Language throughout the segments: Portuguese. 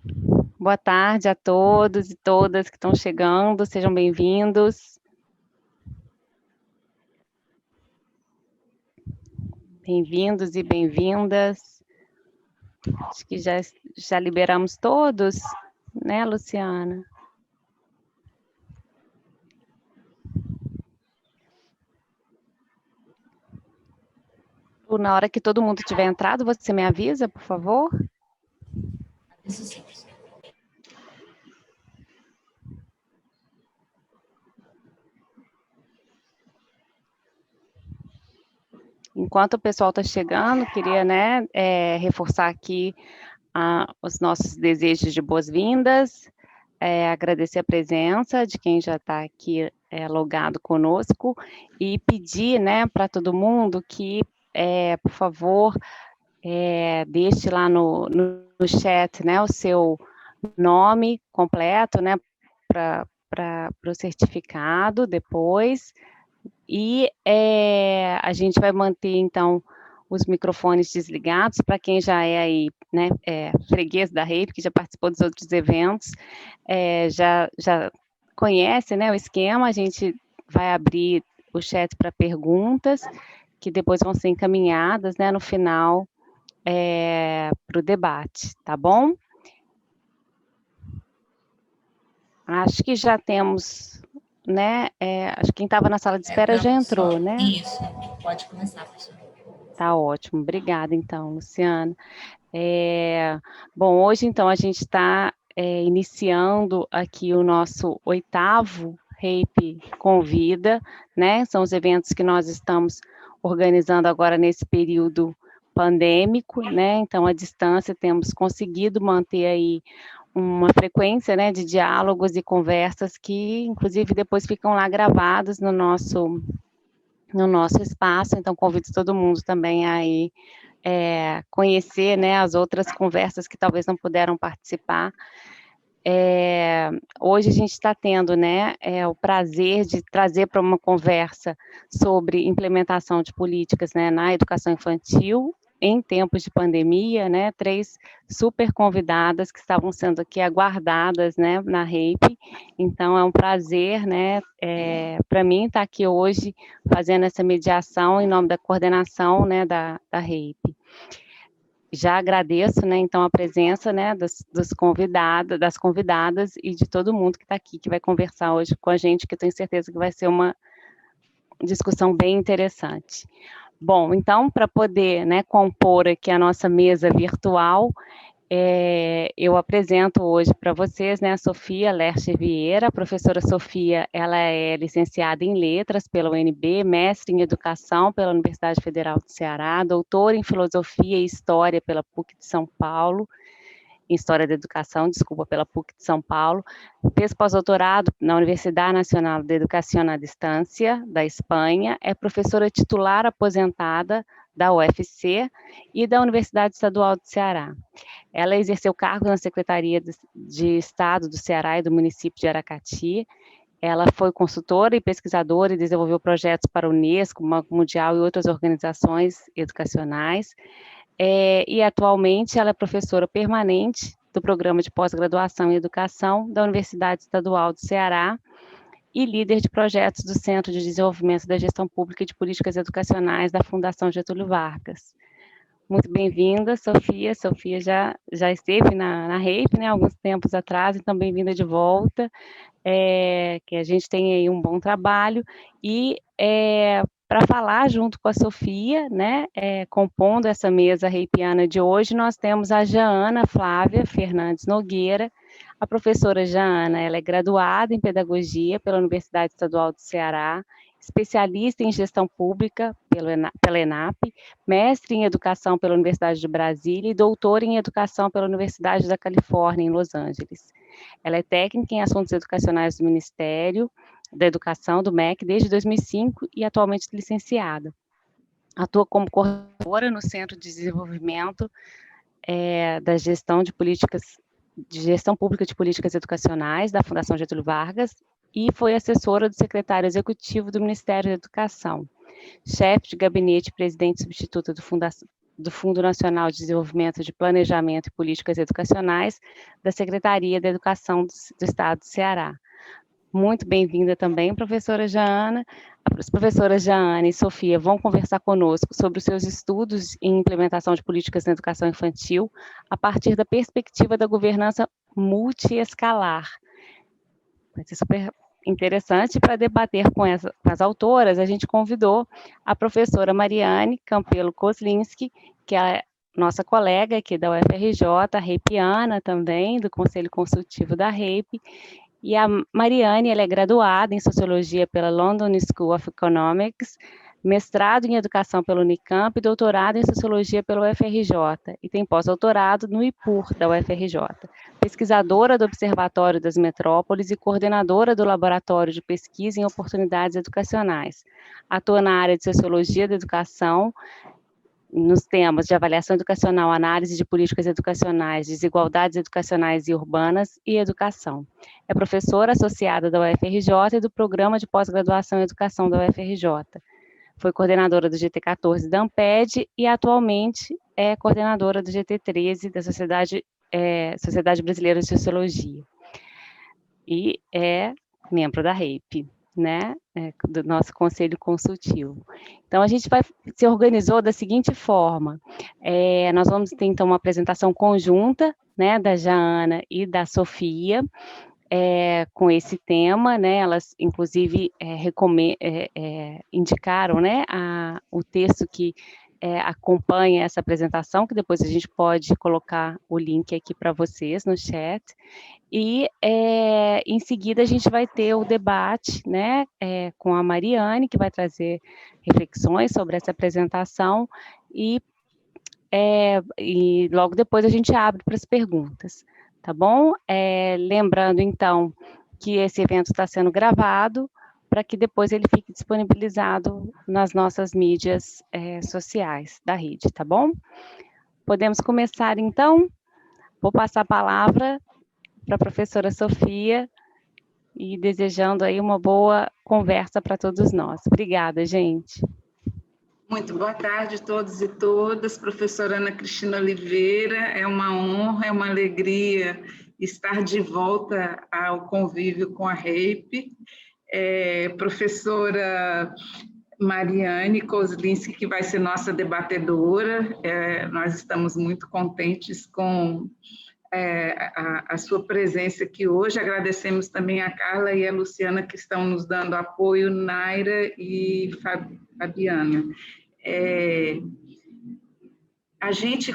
Boa tarde a todos e todas que estão chegando, sejam bem-vindos. Bem-vindos e bem-vindas. Acho que já liberamos todos, né, Luciana? Na hora que todo mundo tiver entrado, você me avisa, por favor? Isso sim. Enquanto o pessoal está chegando, queria, né, reforçar aqui os nossos desejos de boas-vindas, agradecer a presença de quem já está aqui logado conosco e pedir, né, para todo mundo que, por favor, deixe lá no chat, né, o seu nome completo, né, para o certificado depois, e a gente vai manter, então, os microfones desligados para quem já é aí, né, freguês da RAPE, que já participou dos outros eventos, já conhece, né, o esquema. A gente vai abrir o chat para perguntas, que depois vão ser encaminhadas, né, no final, para o debate, tá bom? Acho que já temos, né, acho que quem estava na sala de espera já entrou, né? Isso, pode começar, professor. Tá ótimo, obrigada então, Luciana. Bom, hoje então a gente está iniciando aqui o nosso 8º RAPE Convida, né? São os eventos que nós estamos organizando agora nesse período pandêmico, né? Então, à distância, temos conseguido manter aí uma frequência, né, de diálogos e conversas que, inclusive, depois ficam lá gravados no nosso espaço. Então, convido todo mundo também a ir conhecer, né, as outras conversas que talvez não puderam participar. Hoje a gente está tendo, né, o prazer de trazer para uma conversa sobre implementação de políticas, né, na educação infantil em tempos de pandemia, né, 3 super convidadas que estavam sendo aqui aguardadas, né, na RAPE. Então é um prazer, né, para mim estar aqui hoje fazendo essa mediação em nome da coordenação, né, da RAPE. Já agradeço, né, então, a presença, né, dos convidados, das convidadas e de todo mundo que está aqui, que vai conversar hoje com a gente, que eu tenho certeza que vai ser uma discussão bem interessante. Bom, então, para poder, né, compor aqui a nossa mesa virtual, eu apresento hoje para vocês, né, a Sofia Lercher Vieira. A professora Sofia, ela é licenciada em Letras pela UNB, mestre em Educação pela Universidade Federal do Ceará, doutora em Filosofia e História pela PUC de São Paulo, em História da Educação, desculpa, pela PUC de São Paulo, fez pós-doutorado na Universidade Nacional de Educação à Distância, da Espanha, é professora titular aposentada da UFC e da Universidade Estadual do Ceará. Ela exerceu cargos na Secretaria de Estado do Ceará e do município de Aracati. Ela foi consultora e pesquisadora e desenvolveu projetos para a Unesco, Banco Mundial e outras organizações educacionais. E atualmente ela é professora permanente do Programa de Pós-Graduação em Educação da Universidade Estadual do Ceará e líder de projetos do Centro de Desenvolvimento da Gestão Pública e de Políticas Educacionais da Fundação Getúlio Vargas. Muito bem-vinda, Sofia. Sofia já esteve na RAPE, né, alguns tempos atrás, então bem-vinda de volta. Que a gente tenha aí um bom trabalho. E para falar junto com a Sofia, né, compondo essa mesa reipiana de hoje, nós temos a Jaana Flávia Fernandes Nogueira. A professora Jaana, ela é graduada em Pedagogia pela Universidade Estadual do Ceará, especialista em Gestão Pública pela ENAP, mestre em Educação pela Universidade de Brasília e doutora em Educação pela Universidade da Califórnia, em Los Angeles. Ela é técnica em Assuntos Educacionais do Ministério da Educação, do MEC, desde 2005 e atualmente licenciada. Atua como coordenadora no Centro de Desenvolvimento da Gestão Pública de Políticas Educacionais da Fundação Getúlio Vargas e foi assessora do secretário executivo do Ministério da Educação, chefe de gabinete e presidente substituta do Fundo Nacional de Desenvolvimento de Planejamento e Políticas Educacionais da Secretaria da Educação do Estado do Ceará. Muito bem-vinda também, professora Jaana. As professoras Jaana e Sofia vão conversar conosco sobre os seus estudos em implementação de políticas na educação infantil a partir da perspectiva da governança multiescalar. Vai ser super interessante. Para debater com as autoras, a gente convidou a professora Mariane Campelo Kozlinski, que é nossa colega aqui da UFRJ, reipiana também, do Conselho Consultivo da REIP. E a Mariane, ela é graduada em Sociologia pela London School of Economics, mestrado em Educação pela Unicamp e doutorado em Sociologia pela UFRJ, e tem pós-doutorado no IPUR da UFRJ. Pesquisadora do Observatório das Metrópoles e coordenadora do Laboratório de Pesquisa em Oportunidades Educacionais. Atua na área de Sociologia da Educação, nos temas de avaliação educacional, análise de políticas educacionais, desigualdades educacionais e urbanas e educação. É professora associada da UFRJ e do Programa de Pós-Graduação em Educação da UFRJ. Foi coordenadora do GT14 da Amped e atualmente é coordenadora do GT13 da Sociedade Brasileira de Sociologia. E é membro da REIP, né, do nosso conselho consultivo. Então, a gente se organizou da seguinte forma, nós vamos ter, então, uma apresentação conjunta, né, da Jaana e da Sofia, com esse tema, né, elas, inclusive, indicaram, né, o texto que acompanha essa apresentação, que depois a gente pode colocar o link aqui para vocês no chat, e em seguida a gente vai ter o debate, né, com a Mariane, que vai trazer reflexões sobre essa apresentação, e logo depois a gente abre para as perguntas, tá bom? Lembrando, então, que esse evento está sendo gravado, para que depois ele fique disponibilizado nas nossas mídias sociais da rede, tá bom? Podemos começar, então? Vou passar a palavra para a professora Sofia e desejando aí uma boa conversa para todos nós. Obrigada, gente. Muito boa tarde a todos e todas. Professora Ana Cristina Oliveira, é uma honra, é uma alegria estar de volta ao convívio com a REIP. Professora Mariane Kozlinski, que vai ser nossa debatedora, nós estamos muito contentes com a sua presença aqui hoje. Agradecemos também a Carla e a Luciana, que estão nos dando apoio, Naira e Fabiana. A gente,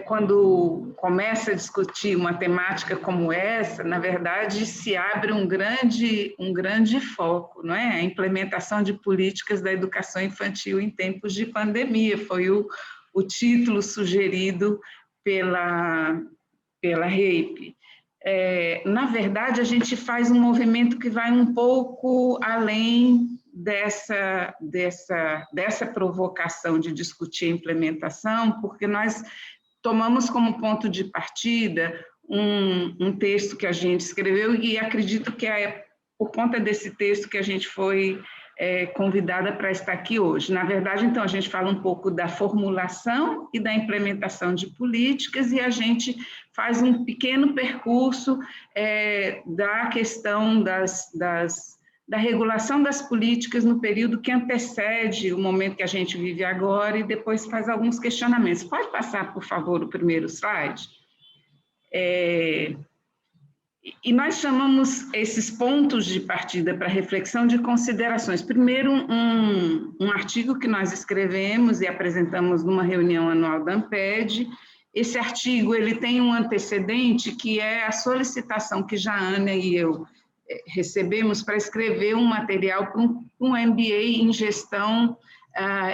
quando começa a discutir uma temática como essa, na verdade, se abre um grande foco, não é? A implementação de políticas da educação infantil em tempos de pandemia, foi o título sugerido pela REIP. Na verdade, a gente faz um movimento que vai um pouco além dessa provocação de discutir a implementação, porque nós tomamos como ponto de partida um texto que a gente escreveu, e acredito que é por conta desse texto que a gente foi convidada para estar aqui hoje. Na verdade, então, a gente fala um pouco da formulação e da implementação de políticas, e a gente faz um pequeno percurso da questão da regulação das políticas no período que antecede o momento que a gente vive agora, e depois faz alguns questionamentos. Pode passar, por favor, o primeiro slide? E nós chamamos esses pontos de partida para reflexão de considerações. Primeiro, um artigo que nós escrevemos e apresentamos numa reunião anual da Amped. Esse artigo ele tem um antecedente, que é a solicitação que já a Ana e eu recebemos para escrever um material para um MBA em gestão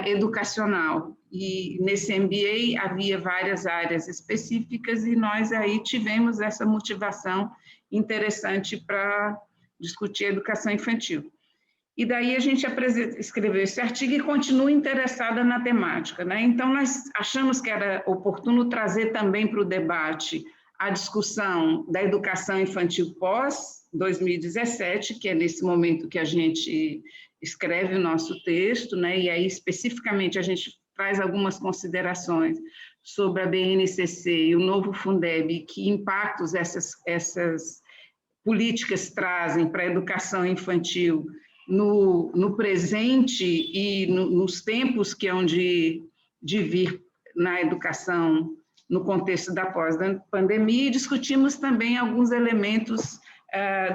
educacional. E nesse MBA havia várias áreas específicas, e nós aí tivemos essa motivação interessante para discutir a educação infantil. E daí a gente escreveu esse artigo e continua interessada na temática, né? Então, nós achamos que era oportuno trazer também para o debate a discussão da educação infantil pós-2017, que é nesse momento que a gente escreve o nosso texto, né? E aí, especificamente, a gente traz algumas considerações sobre a BNCC e o novo Fundeb, que impactos essas políticas trazem para a educação infantil no presente e nos tempos que hão de vir na educação no contexto da pós-pandemia, e discutimos também alguns elementos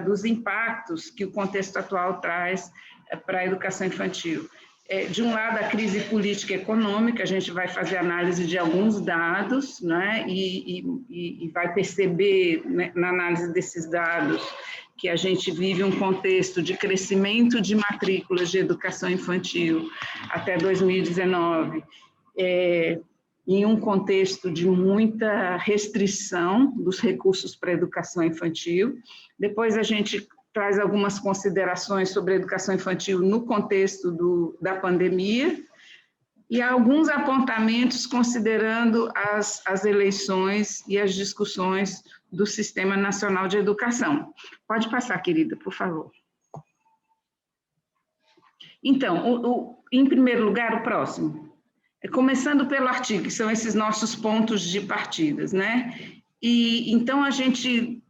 dos impactos que o contexto atual traz para a educação infantil. De um lado, a crise política e econômica, a gente vai fazer análise de alguns dados, né, e vai perceber, né, na análise desses dados, que a gente vive um contexto de crescimento de matrículas de educação infantil até 2019, em um contexto de muita restrição dos recursos para a educação infantil. Depois a gente traz algumas considerações sobre a educação infantil no contexto da pandemia e alguns apontamentos considerando as eleições e as discussões do Sistema Nacional de Educação. Pode passar, querida, por favor. Então, em primeiro lugar, o próximo. Começando pelo artigo, que são esses nossos pontos de partidas, né? E então a gente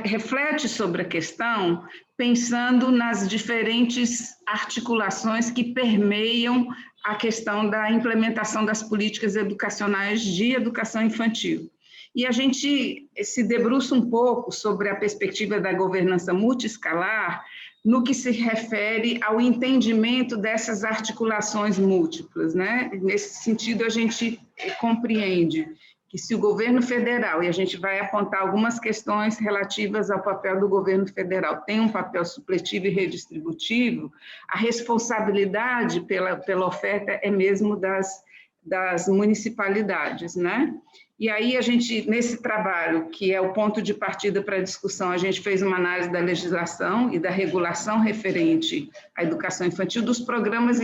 reflete sobre a questão pensando nas diferentes articulações que permeiam a questão da implementação das políticas educacionais de educação infantil. E a gente se debruça um pouco sobre a perspectiva da governança multiescalar no que se refere ao entendimento dessas articulações múltiplas, né? Nesse sentido, a gente compreende que se o governo federal, e a gente vai apontar algumas questões relativas ao papel do governo federal, tem um papel supletivo e redistributivo, a responsabilidade pela oferta é mesmo das municipalidades, né? E aí a gente, nesse trabalho, que é o ponto de partida para a discussão, a gente fez uma análise da legislação e da regulação referente à educação infantil, dos programas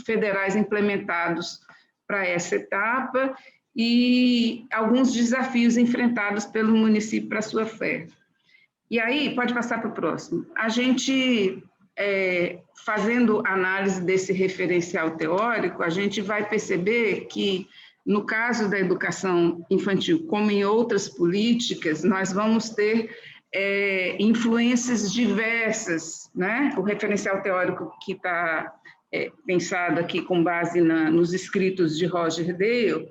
federais implementados para essa etapa e alguns desafios enfrentados pelo município para a sua oferta. E aí, pode passar para o próximo. A gente, fazendo análise desse referencial teórico, a gente vai perceber que, no caso da educação infantil, como em outras políticas, nós vamos ter influências diversas, né? O referencial teórico que está pensado aqui com base nos escritos de Roger Dale.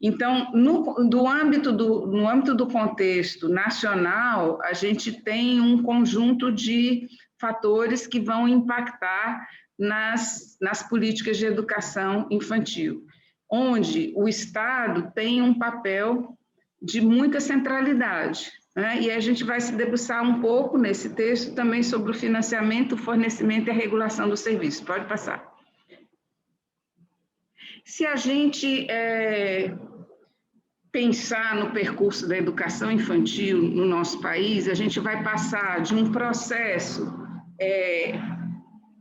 Então, no âmbito do contexto nacional, a gente tem um conjunto de fatores que vão impactar nas políticas de educação infantil, onde o Estado tem um papel de muita centralidade, né? E a gente vai se debruçar um pouco nesse texto também sobre o financiamento, o fornecimento e a regulação do serviço. Pode passar. Se a gente pensar no percurso da educação infantil no nosso país, a gente vai passar de um processo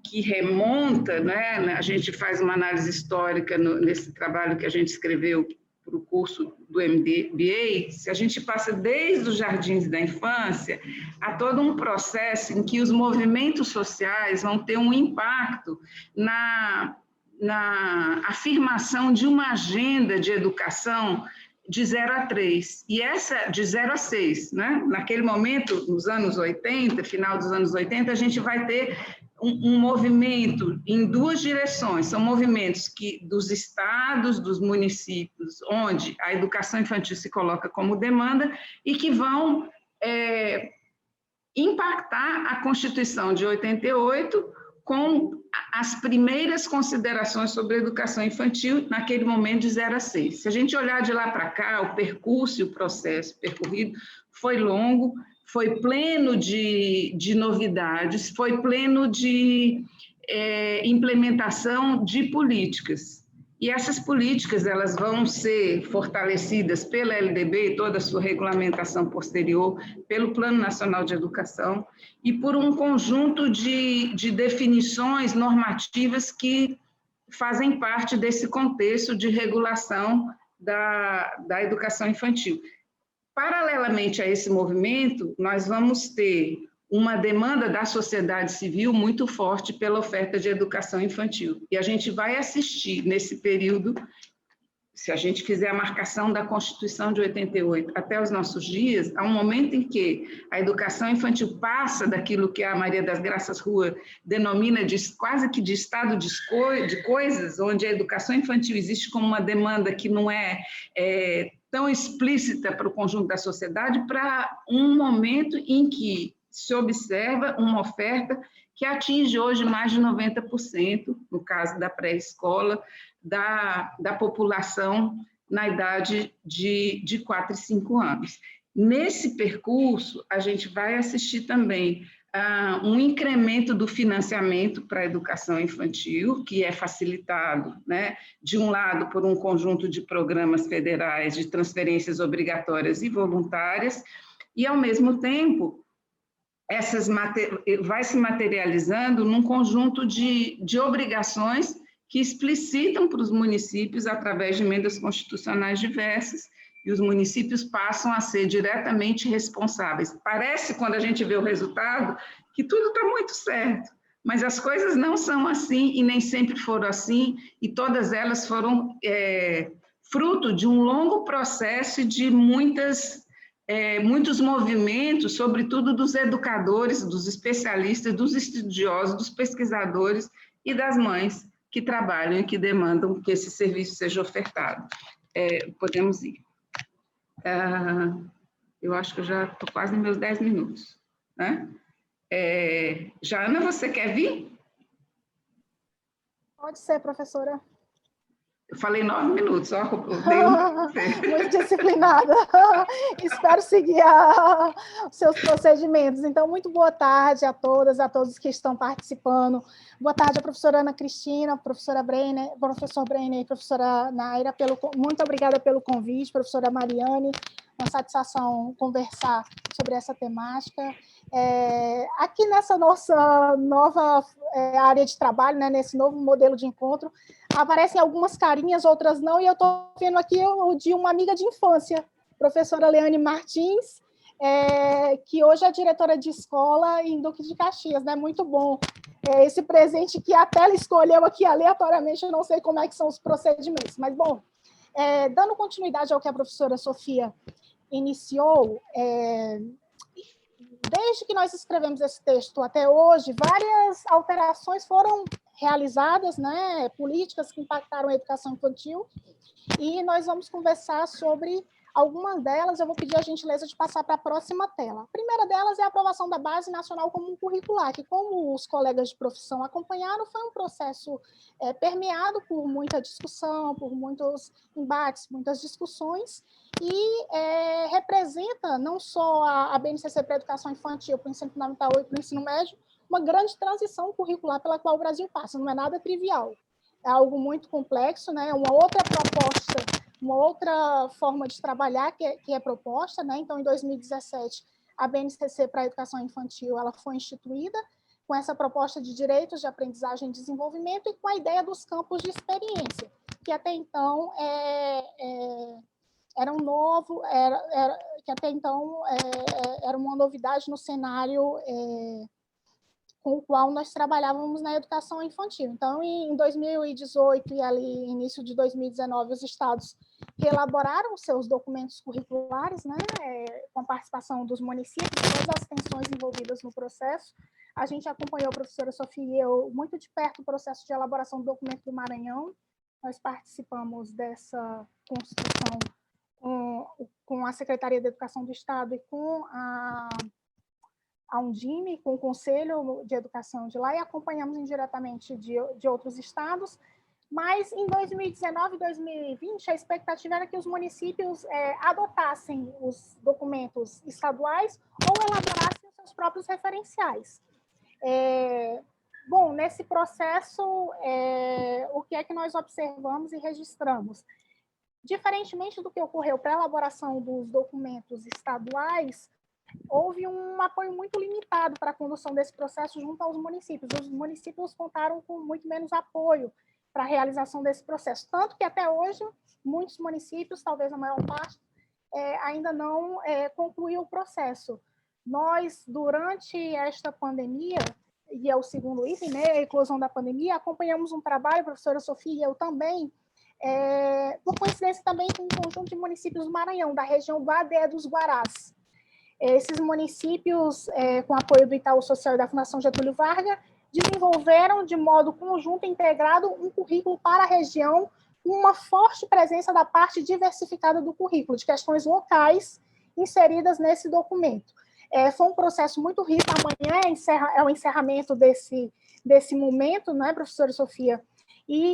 que remonta, né? A gente faz uma análise histórica nesse trabalho que a gente escreveu para o curso do MBA, se a gente passa desde os jardins da infância a todo um processo em que os movimentos sociais vão ter um impacto na afirmação de uma agenda de educação de 0 a 3, e essa de 0 a 6, né? Naquele momento, nos anos 80, final dos anos 80, a gente vai ter um movimento em duas direções, são movimentos dos estados, dos municípios, onde a educação infantil se coloca como demanda e que vão impactar a Constituição de 88 com as primeiras considerações sobre a educação infantil, naquele momento de 0 a 6. Se a gente olhar de lá para cá, o percurso e o processo percorrido foi longo, foi pleno de novidades, foi pleno de implementação de políticas. E essas políticas elas vão ser fortalecidas pela LDB e toda a sua regulamentação posterior, pelo Plano Nacional de Educação e por um conjunto de definições normativas que fazem parte desse contexto de regulação da educação infantil. Paralelamente a esse movimento, nós vamos ter uma demanda da sociedade civil muito forte pela oferta de educação infantil. E a gente vai assistir nesse período, se a gente fizer a marcação da Constituição de 88 até os nossos dias, há um momento em que a educação infantil passa daquilo que a Maria das Graças Rua denomina de quase que de estado de coisas, onde a educação infantil existe como uma demanda que não é tão explícita para o conjunto da sociedade, para um momento em que se observa uma oferta que atinge hoje mais de 90%, no caso da pré-escola, da população na idade de 4 e 5 anos. Nesse percurso, a gente vai assistir também um incremento do financiamento para a educação infantil, que é facilitado, né, de um lado, por um conjunto de programas federais de transferências obrigatórias e voluntárias, e, ao mesmo tempo, vai se materializando num conjunto de obrigações que explicitam para os municípios através de emendas constitucionais diversas, e os municípios passam a ser diretamente responsáveis. Parece, quando a gente vê o resultado, que tudo está muito certo, mas as coisas não são assim e nem sempre foram assim, e todas elas foram fruto de um longo processo de muitos movimentos, sobretudo dos educadores, dos especialistas, dos estudiosos, dos pesquisadores e das mães que trabalham e que demandam que esse serviço seja ofertado. Podemos ir. Eu acho que eu já estou quase nos meus 10 minutos. Né? Jana, você quer vir? Pode ser, professora. Eu falei 9 minutos, ó. Muito disciplinada. Espero seguir os seus procedimentos. Então, muito boa tarde a todas, a todos que estão participando. Boa tarde à professora Ana Cristina, professor Brenner e professora Naira. Muito obrigada pelo convite, professora Mariane. Uma satisfação conversar sobre essa temática. Aqui nessa nossa nova área de trabalho, né, nesse novo modelo de encontro, aparecem algumas carinhas, outras não, e eu estou vendo aqui o de uma amiga de infância, professora Leane Martins, que hoje é diretora de escola em Duque de Caxias, né? Muito bom. Esse presente que a tela escolheu aqui aleatoriamente, eu não sei como é que são os procedimentos, mas, bom, dando continuidade ao que a professora Sofia iniciou, desde que nós escrevemos esse texto até hoje, várias alterações foram realizadas, né, políticas que impactaram a educação infantil, e nós vamos conversar sobre algumas delas. Eu vou pedir a gentileza de passar para a próxima tela. A primeira delas é a aprovação da Base Nacional Comum Curricular, que, como os colegas de profissão acompanharam, foi um processo permeado por muita discussão, por muitos embates, muitas discussões, e representa não só a BNCC para a educação infantil, para o ensino fundamental e para o ensino médio, uma grande transição curricular pela qual o Brasil passa. Não é nada trivial, é algo muito complexo, né? Uma outra proposta, uma outra forma de trabalhar que é proposta, né? Então, em 2017, a BNCC para a educação infantil ela foi instituída com essa proposta de direitos de aprendizagem e desenvolvimento e com a ideia dos campos de experiência, que até então era um novo, que até então era uma novidade no cenário com o qual nós trabalhávamos na educação infantil. Então, em 2018 e ali início de 2019, os estados reelaboraram seus documentos curriculares, né, com a participação dos municípios, todas as tensões envolvidas no processo. A gente acompanhou, a professora Sofia e eu, muito de perto o processo de elaboração do documento do Maranhão. Nós participamos dessa construção com a Secretaria de Educação do Estado e com a Undime, com o Conselho de Educação de lá, e acompanhamos indiretamente de outros estados, mas em 2019 e 2020 a expectativa era que os municípios adotassem os documentos estaduais ou elaborassem os seus próprios referenciais. Bom, nesse processo, o que é que nós observamos e registramos? Diferentemente do que ocorreu para a elaboração dos documentos estaduais, houve um apoio muito limitado para a condução desse processo junto aos municípios. Os municípios contaram com muito menos apoio para a realização desse processo, tanto que até hoje muitos municípios, talvez a maior parte, ainda não concluiu o processo. nós, durante esta pandemia, e é o segundo item, né, a eclosão da pandemia, acompanhamos um trabalho, a professora Sofia e eu também, por coincidência também com um conjunto de municípios do Maranhão, da região do ADE dos Guarás. Esses municípios, com apoio do Itaú Social e da Fundação Getúlio Vargas, desenvolveram de modo conjunto e integrado um currículo para a região, com uma forte presença da parte diversificada do currículo, de questões locais inseridas nesse documento. Foi um processo muito rico. Amanhã é o encerramento desse momento, não é, professora Sofia?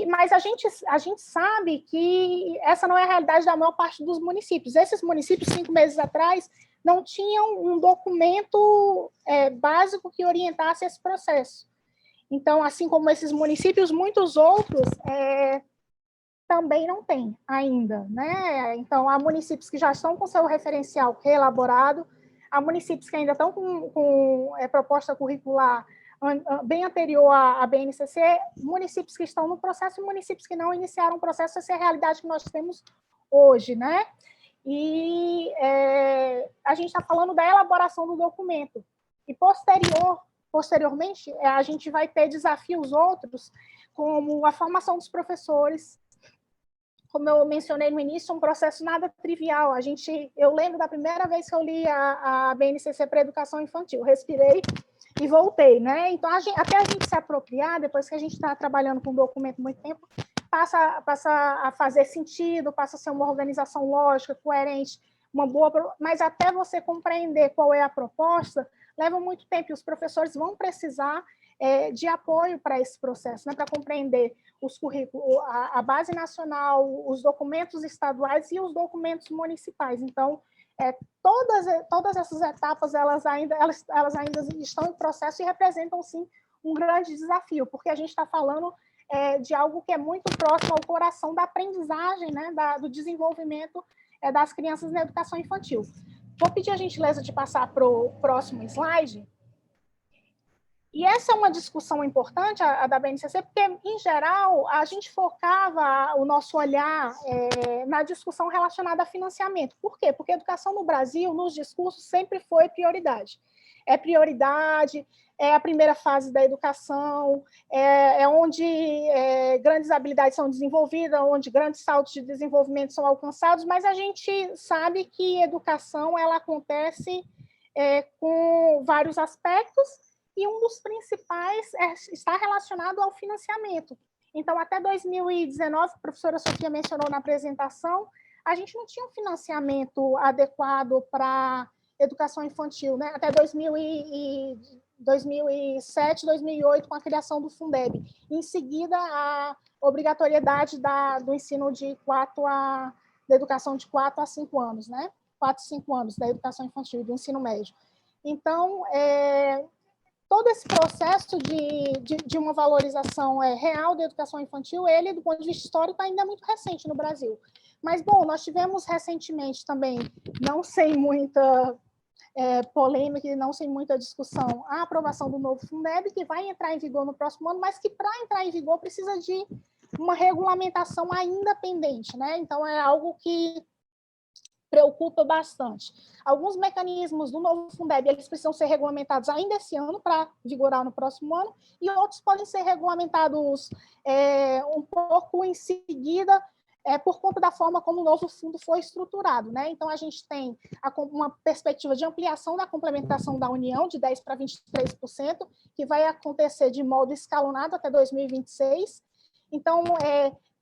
Mas a gente sabe que essa não é a realidade da maior parte dos municípios. Esses municípios, 5 meses atrás, não tinham um documento básico que orientasse esse processo. Então, assim como esses municípios, muitos outros também não têm ainda, né? Então, há municípios que já estão com seu referencial reelaborado, há municípios que ainda estão com proposta curricular bem anterior à BNCC, municípios que estão no processo e municípios que não iniciaram o processo. Essa é a realidade que nós temos hoje, né? E a gente está falando da elaboração do documento. E posteriormente, a gente vai ter desafios outros, como a formação dos professores. Como eu mencionei no início, um processo nada trivial. Eu lembro da primeira vez que eu li a BNCC para Educação Infantil, respirei e voltei, né? Então, até a gente se apropriar, depois que a gente está trabalhando com um documento muito tempo, passa a fazer sentido, passa a ser uma organização lógica, coerente, uma boa, mas até você compreender qual é a proposta, leva muito tempo, e os professores vão precisar de apoio para esse processo, né, para compreender os currículos, a base nacional, os documentos estaduais e os documentos municipais. Então, todas essas etapas, elas ainda estão em processo e representam, sim, um grande desafio, porque a gente está falando de algo que é muito próximo ao coração da aprendizagem, né, do desenvolvimento das crianças na educação infantil. Vou pedir a gentileza de passar para o próximo slide. E essa é uma discussão importante, a da BNCC, porque, em geral, a gente focava o nosso olhar na discussão relacionada a financiamento. Por quê? Porque a educação no Brasil, nos discursos, sempre foi prioridade. É prioridade, é a primeira fase da educação, é onde grandes habilidades são desenvolvidas, onde grandes saltos de desenvolvimento são alcançados, mas a gente sabe que educação ela acontece com vários aspectos, e um dos principais está relacionado ao financiamento. Então, até 2019, a professora Sofia mencionou na apresentação, a gente não tinha um financiamento adequado para educação infantil, né? Até 2007, 2008, com a criação do Fundeb. Em seguida, a obrigatoriedade do ensino da educação de 4 a 5 anos, né? 4 a 5 anos da educação infantil e do ensino médio. Então, todo esse processo de uma valorização real da educação infantil, ele, do ponto de vista histórico, ainda é muito recente no Brasil. Mas, bom, nós tivemos recentemente também, não sem muita polêmica e não sem muita discussão, a aprovação do novo Fundeb, que vai entrar em vigor no próximo ano, mas que, para entrar em vigor, precisa de uma regulamentação ainda pendente, né? Então, é algo que preocupa bastante. Alguns mecanismos do novo Fundeb, eles precisam ser regulamentados ainda esse ano, para vigorar no próximo ano, e outros podem ser regulamentados um pouco em seguida, por conta da forma como o novo fundo foi estruturado, né? Então, a gente tem uma perspectiva de ampliação da complementação da União, de 10% para 23%, que vai acontecer de modo escalonado até 2026. Então,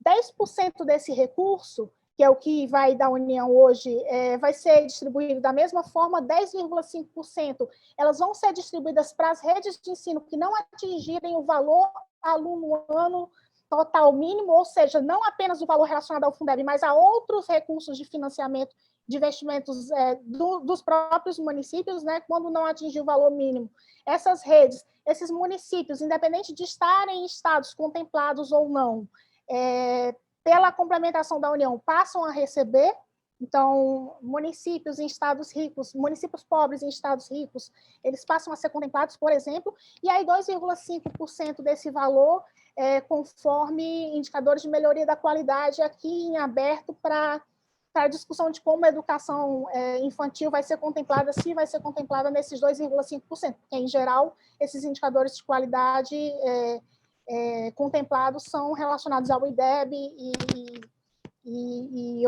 10% desse recurso, que é o que vai da União hoje, vai ser distribuído da mesma forma, 10,5%, elas vão ser distribuídas para as redes de ensino que não atingirem o valor aluno-ano total mínimo, ou seja, não apenas o valor relacionado ao Fundeb, mas a outros recursos de financiamento, de investimentos dos próprios municípios, né, quando não atingir o valor mínimo. Essas redes, esses municípios, independente de estarem em estados contemplados ou não, pela complementação da União, passam a receber. Então, municípios em estados ricos, municípios pobres em estados ricos, eles passam a ser contemplados, por exemplo, e aí 2,5% desse valor, conforme indicadores de melhoria da qualidade aqui em aberto para para a discussão de como a educação infantil vai ser contemplada, se vai ser contemplada nesses 2,5%, porque, em geral, esses indicadores de qualidade contemplados são relacionados ao IDEB e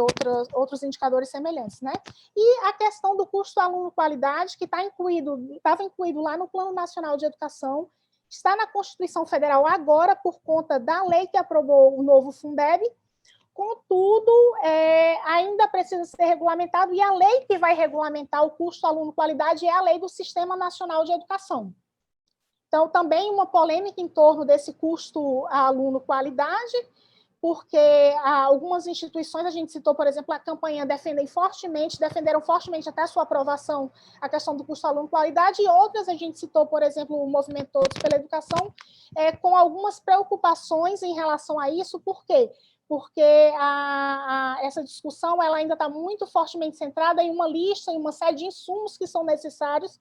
outros indicadores semelhantes, né? E a questão do custo aluno-qualidade, que estava incluído lá no Plano Nacional de Educação, está na Constituição Federal agora, por conta da lei que aprovou o novo Fundeb. Contudo, ainda precisa ser regulamentado, e a lei que vai regulamentar o custo aluno-qualidade é a Lei do Sistema Nacional de Educação. Então, também uma polêmica em torno desse custo aluno-qualidade, porque algumas instituições, a gente citou, por exemplo, a campanha defenderam fortemente até a sua aprovação a questão do custo aluno-qualidade, e outras, a gente citou, por exemplo, o Movimento Todos pela Educação, com algumas preocupações em relação a isso. Por quê? Porque essa discussão ela ainda está muito fortemente centrada em uma lista, em uma série de insumos que são necessários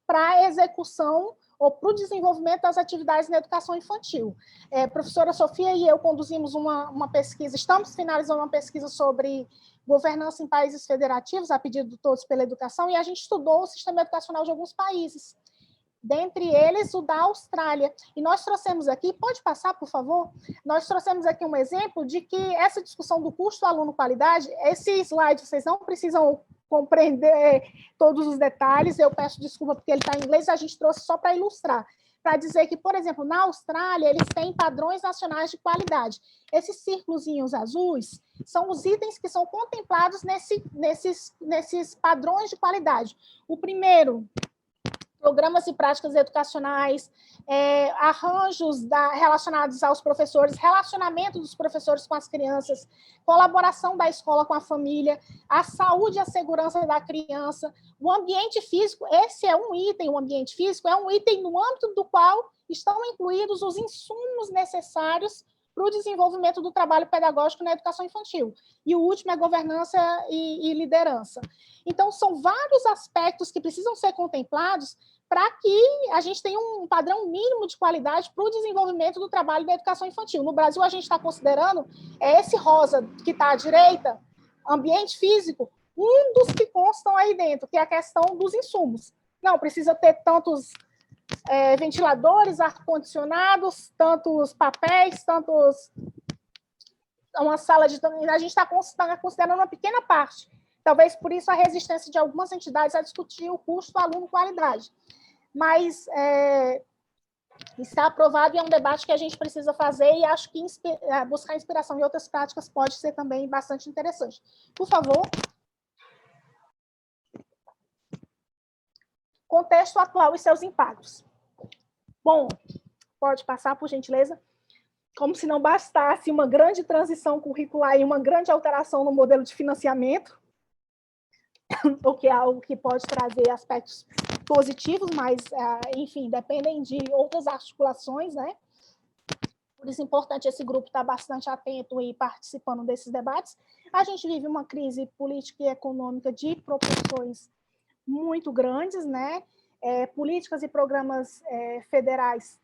para a execução ou para o desenvolvimento das atividades na educação infantil. Professora Sofia e eu conduzimos uma pesquisa, estamos finalizando uma pesquisa sobre governança em países federativos, a pedido de Todos pela Educação, e a gente estudou o sistema educacional de alguns países, dentre eles o da Austrália. E nós trouxemos aqui, pode passar, por favor? Nós trouxemos aqui um exemplo de que essa discussão do custo aluno-qualidade, esse slide, vocês não precisam compreender todos os detalhes, eu peço desculpa porque ele está em inglês, a gente trouxe só para ilustrar, para dizer que, por exemplo, na Austrália, eles têm padrões nacionais de qualidade. Esses círculozinhos azuis são os itens que são contemplados nesses padrões de qualidade. O primeiro, programas e práticas educacionais, arranjos relacionados aos professores, relacionamento dos professores com as crianças, colaboração da escola com a família, a saúde e a segurança da criança, o ambiente físico, esse é um item, o ambiente físico é um item no âmbito do qual estão incluídos os insumos necessários para o desenvolvimento do trabalho pedagógico na educação infantil. E o último é governança e liderança. Então, são vários aspectos que precisam ser contemplados para que a gente tenha um padrão mínimo de qualidade para o desenvolvimento do trabalho da educação infantil. No Brasil, a gente está considerando esse rosa que está à direita, ambiente físico, um dos que constam aí dentro, que é a questão dos insumos. Não, precisa ter tantos ventiladores, ar-condicionados, tantos papéis, uma sala de... A gente está considerando uma pequena parte. Talvez por isso a resistência de algumas entidades a discutir o custo aluno-qualidade. Mas está aprovado e é um debate que a gente precisa fazer, e acho que buscar inspiração em outras práticas pode ser também bastante interessante. Por favor. Contexto atual e seus impactos. Bom, pode passar, por gentileza. Como se não bastasse uma grande transição curricular e uma grande alteração no modelo de financiamento, o que é algo que pode trazer aspectos positivos, mas, enfim, dependem de outras articulações, né? Por isso é importante esse grupo estar bastante atento e participando desses debates. A gente vive uma crise política e econômica de proporções muito grandes, né? Políticas e programas federais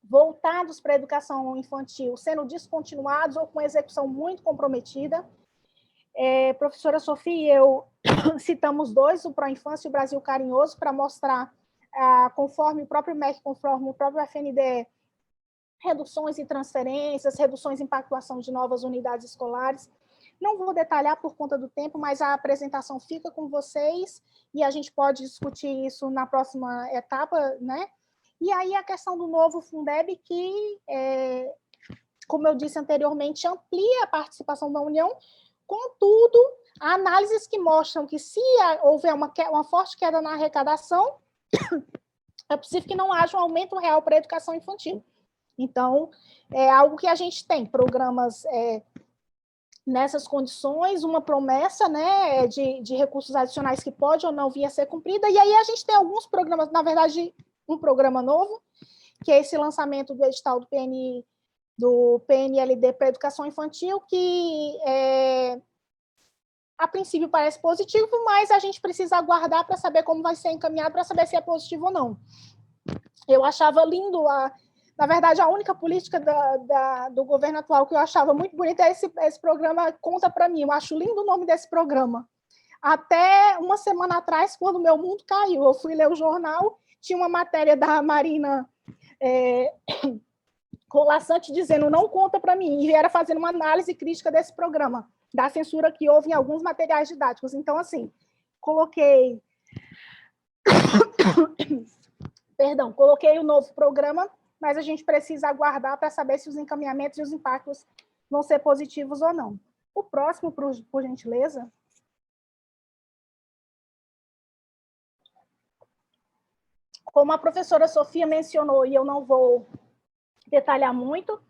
voltados para a educação infantil sendo descontinuados ou com execução muito comprometida. Professora Sofia e eu citamos dois, o Pró-Infância e o Brasil Carinhoso, para mostrar, conforme o próprio MEC, conforme o próprio FNDE, reduções em transferências, reduções em pactuação de novas unidades escolares. Não vou detalhar por conta do tempo, mas a apresentação fica com vocês e a gente pode discutir isso na próxima etapa, né? E aí a questão do novo Fundeb, que, como eu disse anteriormente, amplia a participação da União. Contudo, há análises que mostram que, se houver uma forte queda na arrecadação, é possível que não haja um aumento real para a educação infantil. Então, é algo que a gente tem, programas nessas condições, uma promessa, né, de recursos adicionais que pode ou não vir a ser cumprida, e aí a gente tem alguns programas, na verdade, um programa novo, que é esse lançamento do edital do PNLD para a educação infantil, que a princípio parece positivo, mas a gente precisa aguardar para saber como vai ser encaminhado, para saber se é positivo ou não. Eu achava lindo, Na verdade, a única política do governo atual que eu achava muito bonita é esse programa Conta Pra Mim. Eu acho lindo o nome desse programa. Até uma semana atrás, quando o meu mundo caiu, eu fui ler o jornal, tinha uma matéria da Marina Colaçante dizendo não conta para mim, e era fazendo uma análise crítica desse programa, da censura que houve em alguns materiais didáticos. Então, assim, coloquei o novo programa, mas a gente precisa aguardar para saber se os encaminhamentos e os impactos vão ser positivos ou não. O próximo, por gentileza. Como a professora Sofia mencionou, e eu não vou detalhar muito,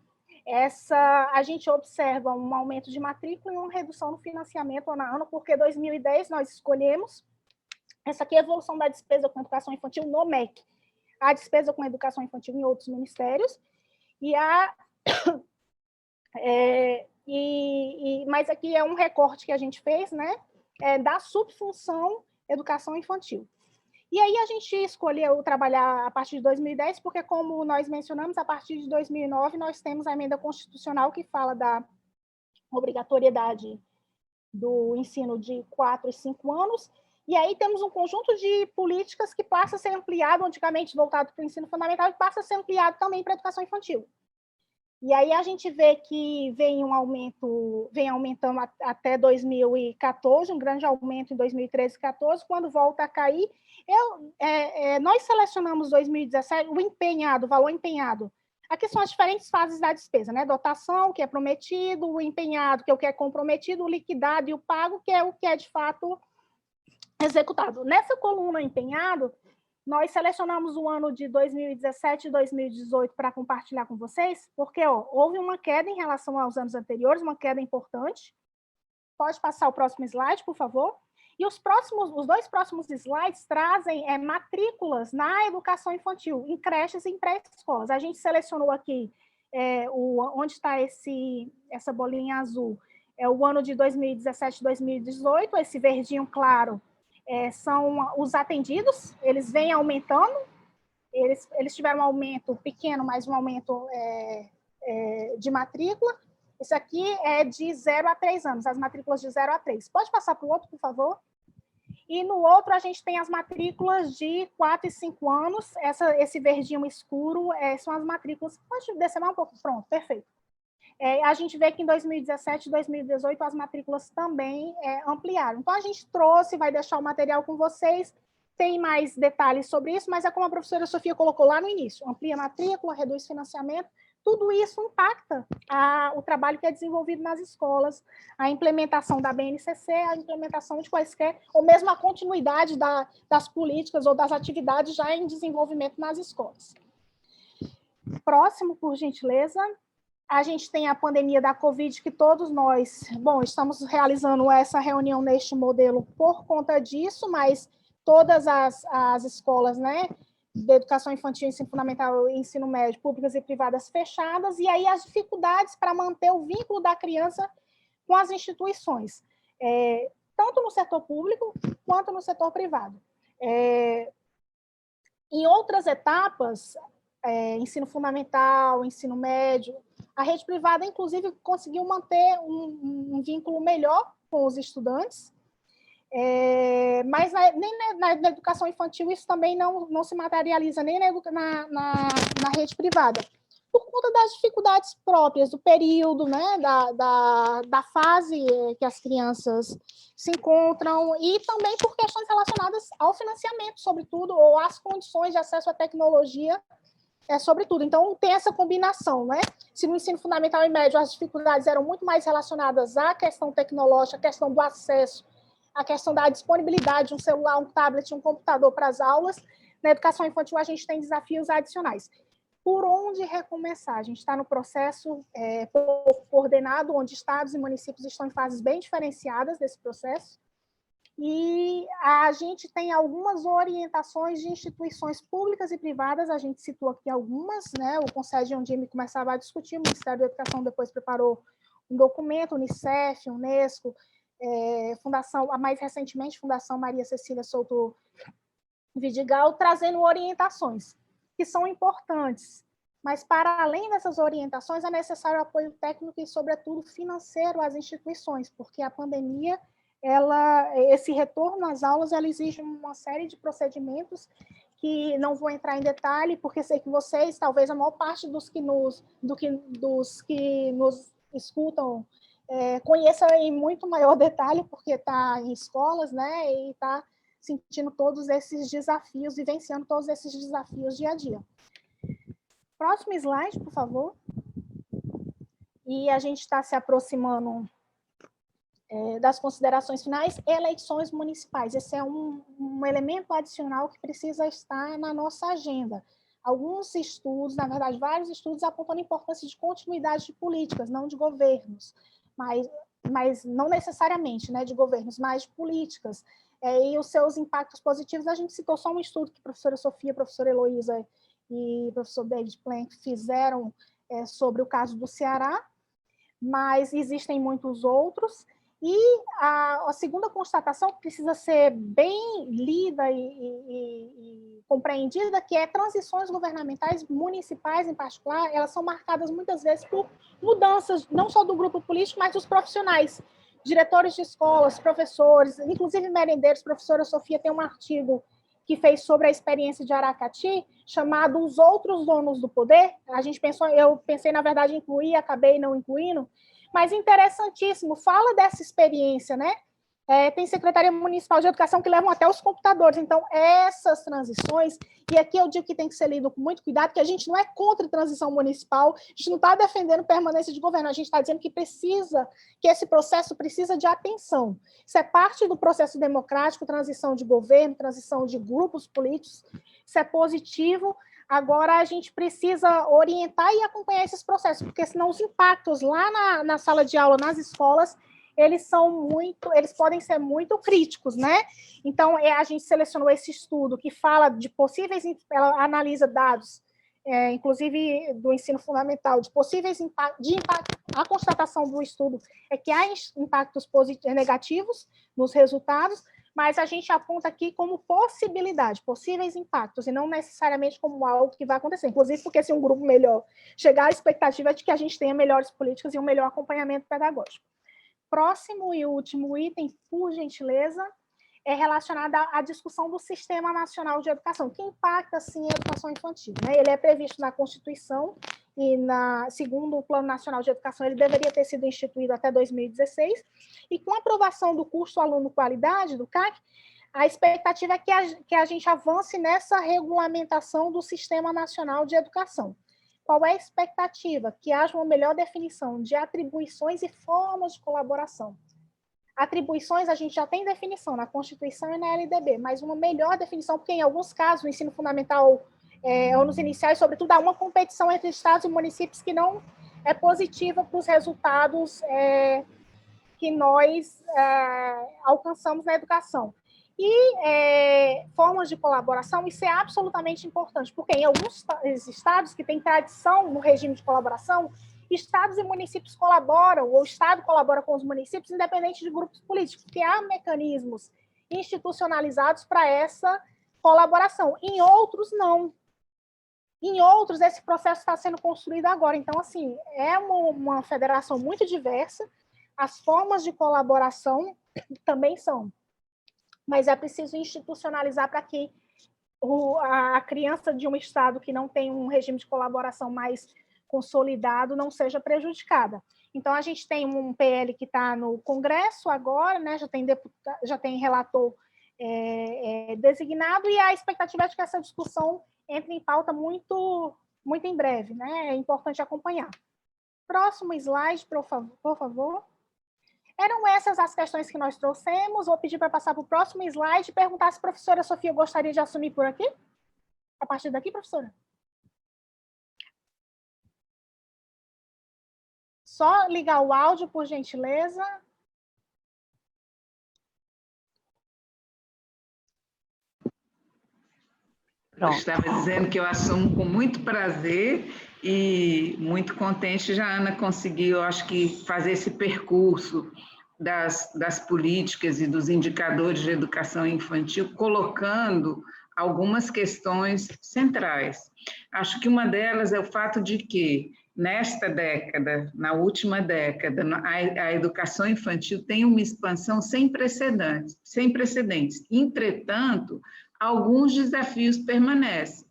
a gente observa um aumento de matrícula e uma redução no financiamento ano a ano, porque em 2010 nós escolhemos, essa aqui é a evolução da despesa com educação infantil no MEC, a despesa com educação infantil em outros ministérios, mas aqui é um recorte que a gente fez, né, da subfunção educação infantil. E aí a gente escolheu trabalhar a partir de 2010, porque, como nós mencionamos, a partir de 2009 nós temos a emenda constitucional que fala da obrigatoriedade do ensino de 4 e 5 anos, e aí temos um conjunto de políticas que passa a ser ampliado, antigamente voltado para o ensino fundamental, e passa a ser ampliado também para a educação infantil. E aí a gente vê que vem aumentando até 2014, um grande aumento em 2013 e 2014, quando volta a cair. Nós selecionamos 2017 o valor empenhado. Aqui são as diferentes fases da despesa, né? Dotação, que é prometido, o empenhado, que é o que é comprometido, o liquidado e o pago, que é o que é de fato executado. Nessa coluna empenhado, nós selecionamos o ano de 2017 e 2018 para compartilhar com vocês, porque houve uma queda em relação aos anos anteriores, uma queda importante. Pode passar o próximo slide, por favor. E os dois próximos slides trazem matrículas na educação infantil, em creches e em pré-escolas. A gente selecionou aqui onde está essa bolinha azul, é o ano de 2017 e 2018, esse verdinho claro são os atendidos, eles vêm aumentando, eles tiveram um aumento pequeno, mas um aumento de matrícula. Isso aqui é de 0 a 3 anos, as matrículas de 0 a 3. Pode passar para o outro, por favor? E no outro, a gente tem as matrículas de 4 e 5 anos, esse verdinho escuro são as matrículas. Pode descer mais um pouco? Pronto, perfeito. A gente vê que em 2017 e 2018 as matrículas também ampliaram. Então, a gente trouxe, vai deixar o material com vocês, tem mais detalhes sobre isso, mas é como a professora Sofia colocou lá no início, amplia a matrícula, reduz financiamento, tudo isso impacta o trabalho que é desenvolvido nas escolas, a implementação da BNCC, a implementação de quaisquer, ou mesmo a continuidade das políticas ou das atividades já em desenvolvimento nas escolas. Próximo, por gentileza. A gente tem a pandemia da Covid, que todos nós, estamos realizando essa reunião neste modelo por conta disso, mas todas as escolas, né, de educação infantil, ensino fundamental e ensino médio, públicas e privadas fechadas, e aí as dificuldades para manter o vínculo da criança com as instituições, tanto no setor público quanto no setor privado. Em outras etapas, ensino fundamental, ensino médio, a rede privada, inclusive, conseguiu manter um vínculo melhor com os estudantes, mas nem na educação infantil isso também não se materializa, nem na rede privada, por conta das dificuldades próprias do período, né, da fase que as crianças se encontram, e também por questões relacionadas ao financiamento, sobretudo, ou às condições de acesso à tecnologia, sobretudo. Então, tem essa combinação, né? Se no ensino fundamental e médio as dificuldades eram muito mais relacionadas à questão tecnológica, à questão do acesso, à questão da disponibilidade de um celular, um tablet, um computador para as aulas, na educação infantil a gente tem desafios adicionais. Por onde recomeçar? A gente está no processo coordenado, onde estados e municípios estão em fases bem diferenciadas desse processo, e a gente tem algumas orientações de instituições públicas e privadas, a gente citou aqui algumas, né? O Conselho onde me começava a discutir, o Ministério da Educação depois preparou um documento, Unicef, Unesco, mais recentemente, Fundação Maria Cecília Souto Vidigal, trazendo orientações que são importantes. Mas, para além dessas orientações, é necessário apoio técnico e, sobretudo, financeiro às instituições, porque a pandemia, esse retorno às aulas, ela exige uma série de procedimentos que não vou entrar em detalhe, porque sei que vocês, talvez a maior parte dos que nos escutam, conheça em muito maior detalhe, porque está em escolas, né, e está sentindo todos esses desafios, vivenciando todos esses desafios dia a dia. Próximo slide, por favor. E a gente está se aproximando das considerações finais. Eleições municipais. Esse é um elemento adicional que precisa estar na nossa agenda. Alguns estudos, na verdade, vários estudos apontam a importância de continuidade de políticas, não de governos, mas não necessariamente, né, de governos, mas de políticas. E os seus impactos positivos, a gente citou só um estudo que a professora Sofia, a professora Heloísa e o professor David Plank fizeram sobre o caso do Ceará, mas existem muitos outros. E a segunda constatação que precisa ser bem lida e compreendida, que é transições governamentais municipais, em particular, elas são marcadas muitas vezes por mudanças, não só do grupo político, mas dos profissionais, diretores de escolas, professores, inclusive merendeiros. A professora Sofia tem um artigo que fez sobre a experiência de Aracati, chamado Os Outros Donos do Poder. Eu pensei, na verdade, em incluir, acabei não incluindo, mas interessantíssimo, fala dessa experiência, né? Tem Secretaria Municipal de Educação que levam até os computadores. Então, essas transições, e aqui eu digo que tem que ser lido com muito cuidado, porque a gente não é contra a transição municipal, a gente não está defendendo permanência de governo, a gente está dizendo que esse processo precisa de atenção. Isso é parte do processo democrático, transição de governo, transição de grupos políticos, isso é positivo. Agora, a gente precisa orientar e acompanhar esses processos, porque senão os impactos lá na sala de aula, nas escolas, eles podem ser muito críticos, né? Então, a gente selecionou esse estudo que fala de possíveis, ela analisa dados, inclusive do ensino fundamental, de possíveis impactos, a constatação do estudo é que há impactos negativos nos resultados, mas a gente aponta aqui como possibilidade, possíveis impactos, e não necessariamente como algo que vai acontecer. Inclusive, porque se um grupo melhor chegar, a expectativa é de que a gente tenha melhores políticas e um melhor acompanhamento pedagógico. Próximo e último item, por gentileza, é relacionado à discussão do Sistema Nacional de Educação, que impacta, sim, a educação infantil, né? Ele é previsto na Constituição e, segundo o Plano Nacional de Educação, ele deveria ter sido instituído até 2016, e com a aprovação do curso Aluno Qualidade, do CAC, a expectativa é que a gente avance nessa regulamentação do Sistema Nacional de Educação. Qual é a expectativa? Que haja uma melhor definição de atribuições e formas de colaboração. Atribuições, a gente já tem definição na Constituição e na LDB, mas uma melhor definição, porque em alguns casos, no ensino fundamental ou nos iniciais, sobretudo, há uma competição entre estados e municípios que não é positiva para os resultados que nós alcançamos na educação. E formas de colaboração, isso é absolutamente importante, porque em alguns estados que têm tradição no regime de colaboração, estados e municípios colaboram, ou o estado colabora com os municípios, independente de grupos políticos, porque há mecanismos institucionalizados para essa colaboração. Em outros, não. Em outros, esse processo está sendo construído agora. Então, assim, é uma federação muito diversa, as formas de colaboração também são, mas é preciso institucionalizar para que a criança de um estado que não tem um regime de colaboração mais consolidado não seja prejudicada. Então, a gente tem um PL que está no Congresso agora, né, já tem relator designado, e a expectativa é de que essa discussão entre em pauta muito, muito em breve, né? É importante acompanhar. Próximo slide, por favor. Eram essas as questões que nós trouxemos. Vou pedir para passar para o próximo slide e perguntar se a professora Sofia gostaria de assumir por aqui. A partir daqui, professora? Só ligar o áudio, por gentileza. Pronto. Eu estava dizendo que eu assumo com muito prazer e muito contente. Já a Ana conseguiu, acho que, fazer esse percurso das políticas e dos indicadores de educação infantil, colocando algumas questões centrais. Acho que uma delas é o fato de que, nesta década, na última década, a educação infantil tem uma expansão sem precedentes. Entretanto, alguns desafios permanecem.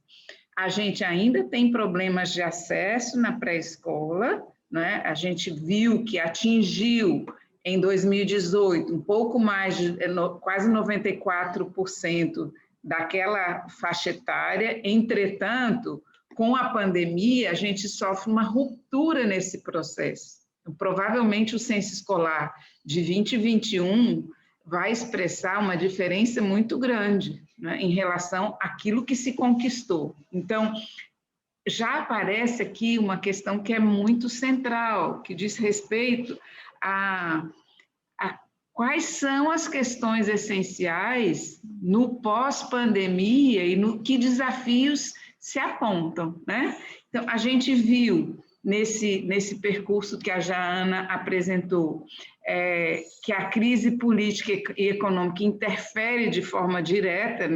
A gente ainda tem problemas de acesso na pré-escola, né? A gente viu que atingiu, em 2018, um pouco mais de quase 94% daquela faixa etária. Entretanto, com a pandemia, a gente sofre uma ruptura nesse processo. Provavelmente o censo escolar de 2021 vai expressar uma diferença muito grande, né, em relação àquilo que se conquistou. Então, já aparece aqui uma questão que é muito central, que diz respeito a quais são as questões essenciais no pós-pandemia e no que desafios se apontam, né? Então, a gente viu nesse percurso que a Jaana apresentou, que a crise política e econômica interfere de forma direta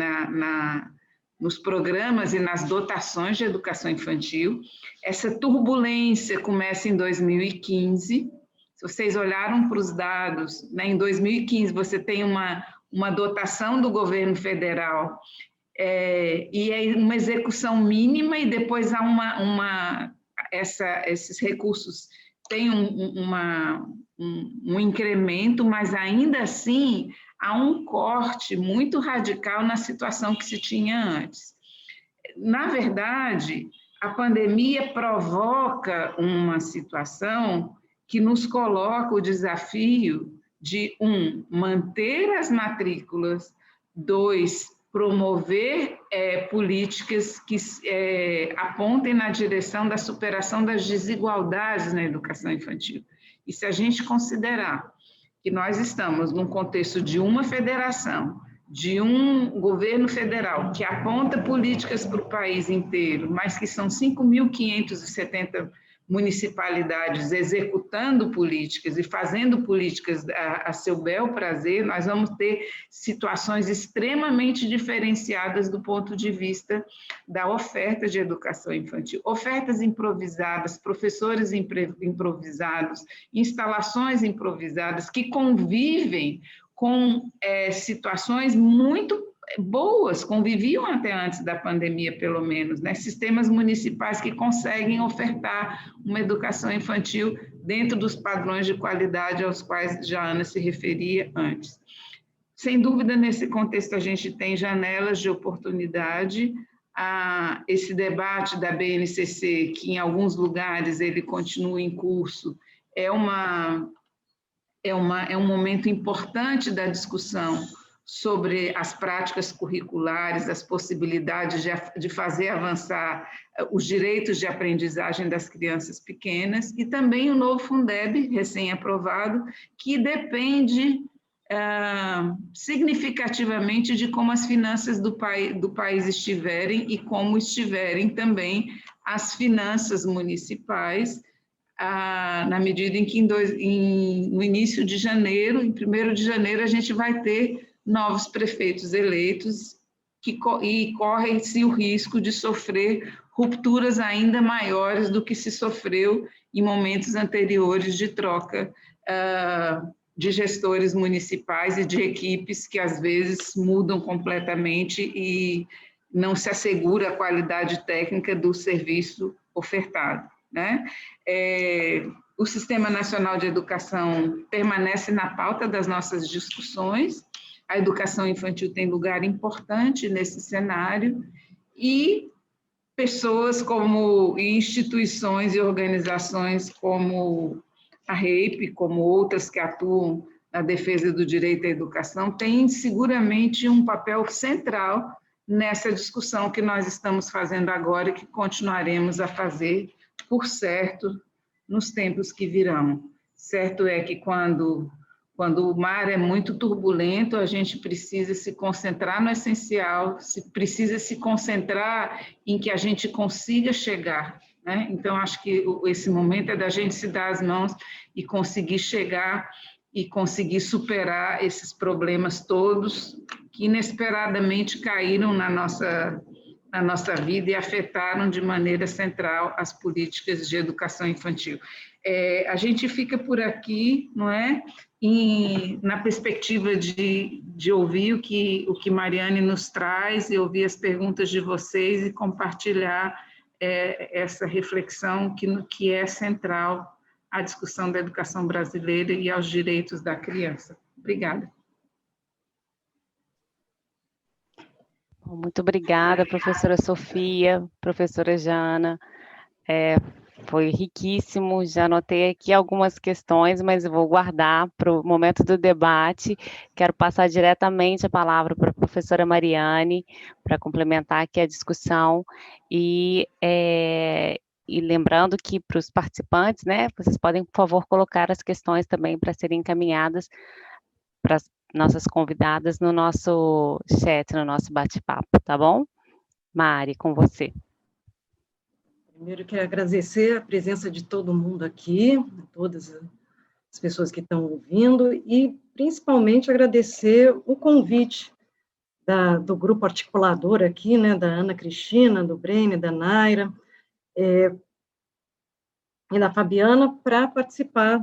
nos programas e nas dotações de educação infantil. Essa turbulência começa em 2015. Se vocês olharam para os dados, né, em 2015 você tem uma dotação do governo federal e é uma execução mínima, e depois há esses recursos têm um incremento, mas ainda assim há um corte muito radical na situação que se tinha antes. Na verdade, a pandemia provoca uma situação que nos coloca o desafio de, manter as matrículas, 2, promover políticas que apontem na direção da superação das desigualdades na educação infantil. E se a gente considerar que nós estamos num contexto de uma federação, de um governo federal que aponta políticas para o país inteiro, mas que são 5.570 municipalidades executando políticas e fazendo políticas a seu bel prazer, nós vamos ter situações extremamente diferenciadas do ponto de vista da oferta de educação infantil. Ofertas improvisadas, professores improvisados, instalações improvisadas que convivem com situações muito boas, conviviam até antes da pandemia, pelo menos, né? Sistemas municipais que conseguem ofertar uma educação infantil dentro dos padrões de qualidade aos quais Jaana se referia antes. Sem dúvida, nesse contexto, a gente tem janelas de oportunidade. Esse debate da BNCC, que em alguns lugares ele continua em curso, é um momento importante da discussão sobre as práticas curriculares, as possibilidades de fazer avançar os direitos de aprendizagem das crianças pequenas, e também o novo Fundeb, recém-aprovado, que depende significativamente de como as finanças do país estiverem e como estiverem também as finanças municipais, na medida em que no início de janeiro, em 1º de janeiro, a gente vai ter novos prefeitos eleitos e corre-se o risco de sofrer rupturas ainda maiores do que se sofreu em momentos anteriores de troca de gestores municipais e de equipes que, às vezes, mudam completamente e não se assegura a qualidade técnica do serviço ofertado, né? O Sistema Nacional de Educação permanece na pauta das nossas discussões. A educação infantil tem lugar importante nesse cenário, e pessoas e instituições e organizações como a REIP, como outras que atuam na defesa do direito à educação, têm seguramente um papel central nessa discussão que nós estamos fazendo agora e que continuaremos a fazer, por certo, nos tempos que virão. Certo é que quando o mar é muito turbulento, a gente precisa se concentrar no essencial, precisa se concentrar em que a gente consiga chegar, né? Então, acho que esse momento é da gente se dar as mãos e conseguir chegar e conseguir superar esses problemas todos que inesperadamente caíram na nossa vida e afetaram de maneira central as políticas de educação infantil. A gente fica por aqui, não é? Na perspectiva de ouvir o que Mariane nos traz, e ouvir as perguntas de vocês e compartilhar essa reflexão que é central à discussão da educação brasileira e aos direitos da criança. Obrigada. Muito obrigada, professora Sofia, professora Jana. Foi riquíssimo, já anotei aqui algumas questões, mas eu vou guardar para o momento do debate. Quero passar diretamente a palavra para a professora Mariane, para complementar aqui a discussão, e lembrando que para os participantes, né, vocês podem, por favor, colocar as questões também para serem encaminhadas para as nossas convidadas no nosso chat, no nosso bate-papo, tá bom? Mari, com você. Primeiro, quero agradecer a presença de todo mundo aqui, todas as pessoas que estão ouvindo, e principalmente agradecer o convite do grupo articulador aqui, né, da Ana Cristina, do Breno, da Naira, e da Fabiana, para participar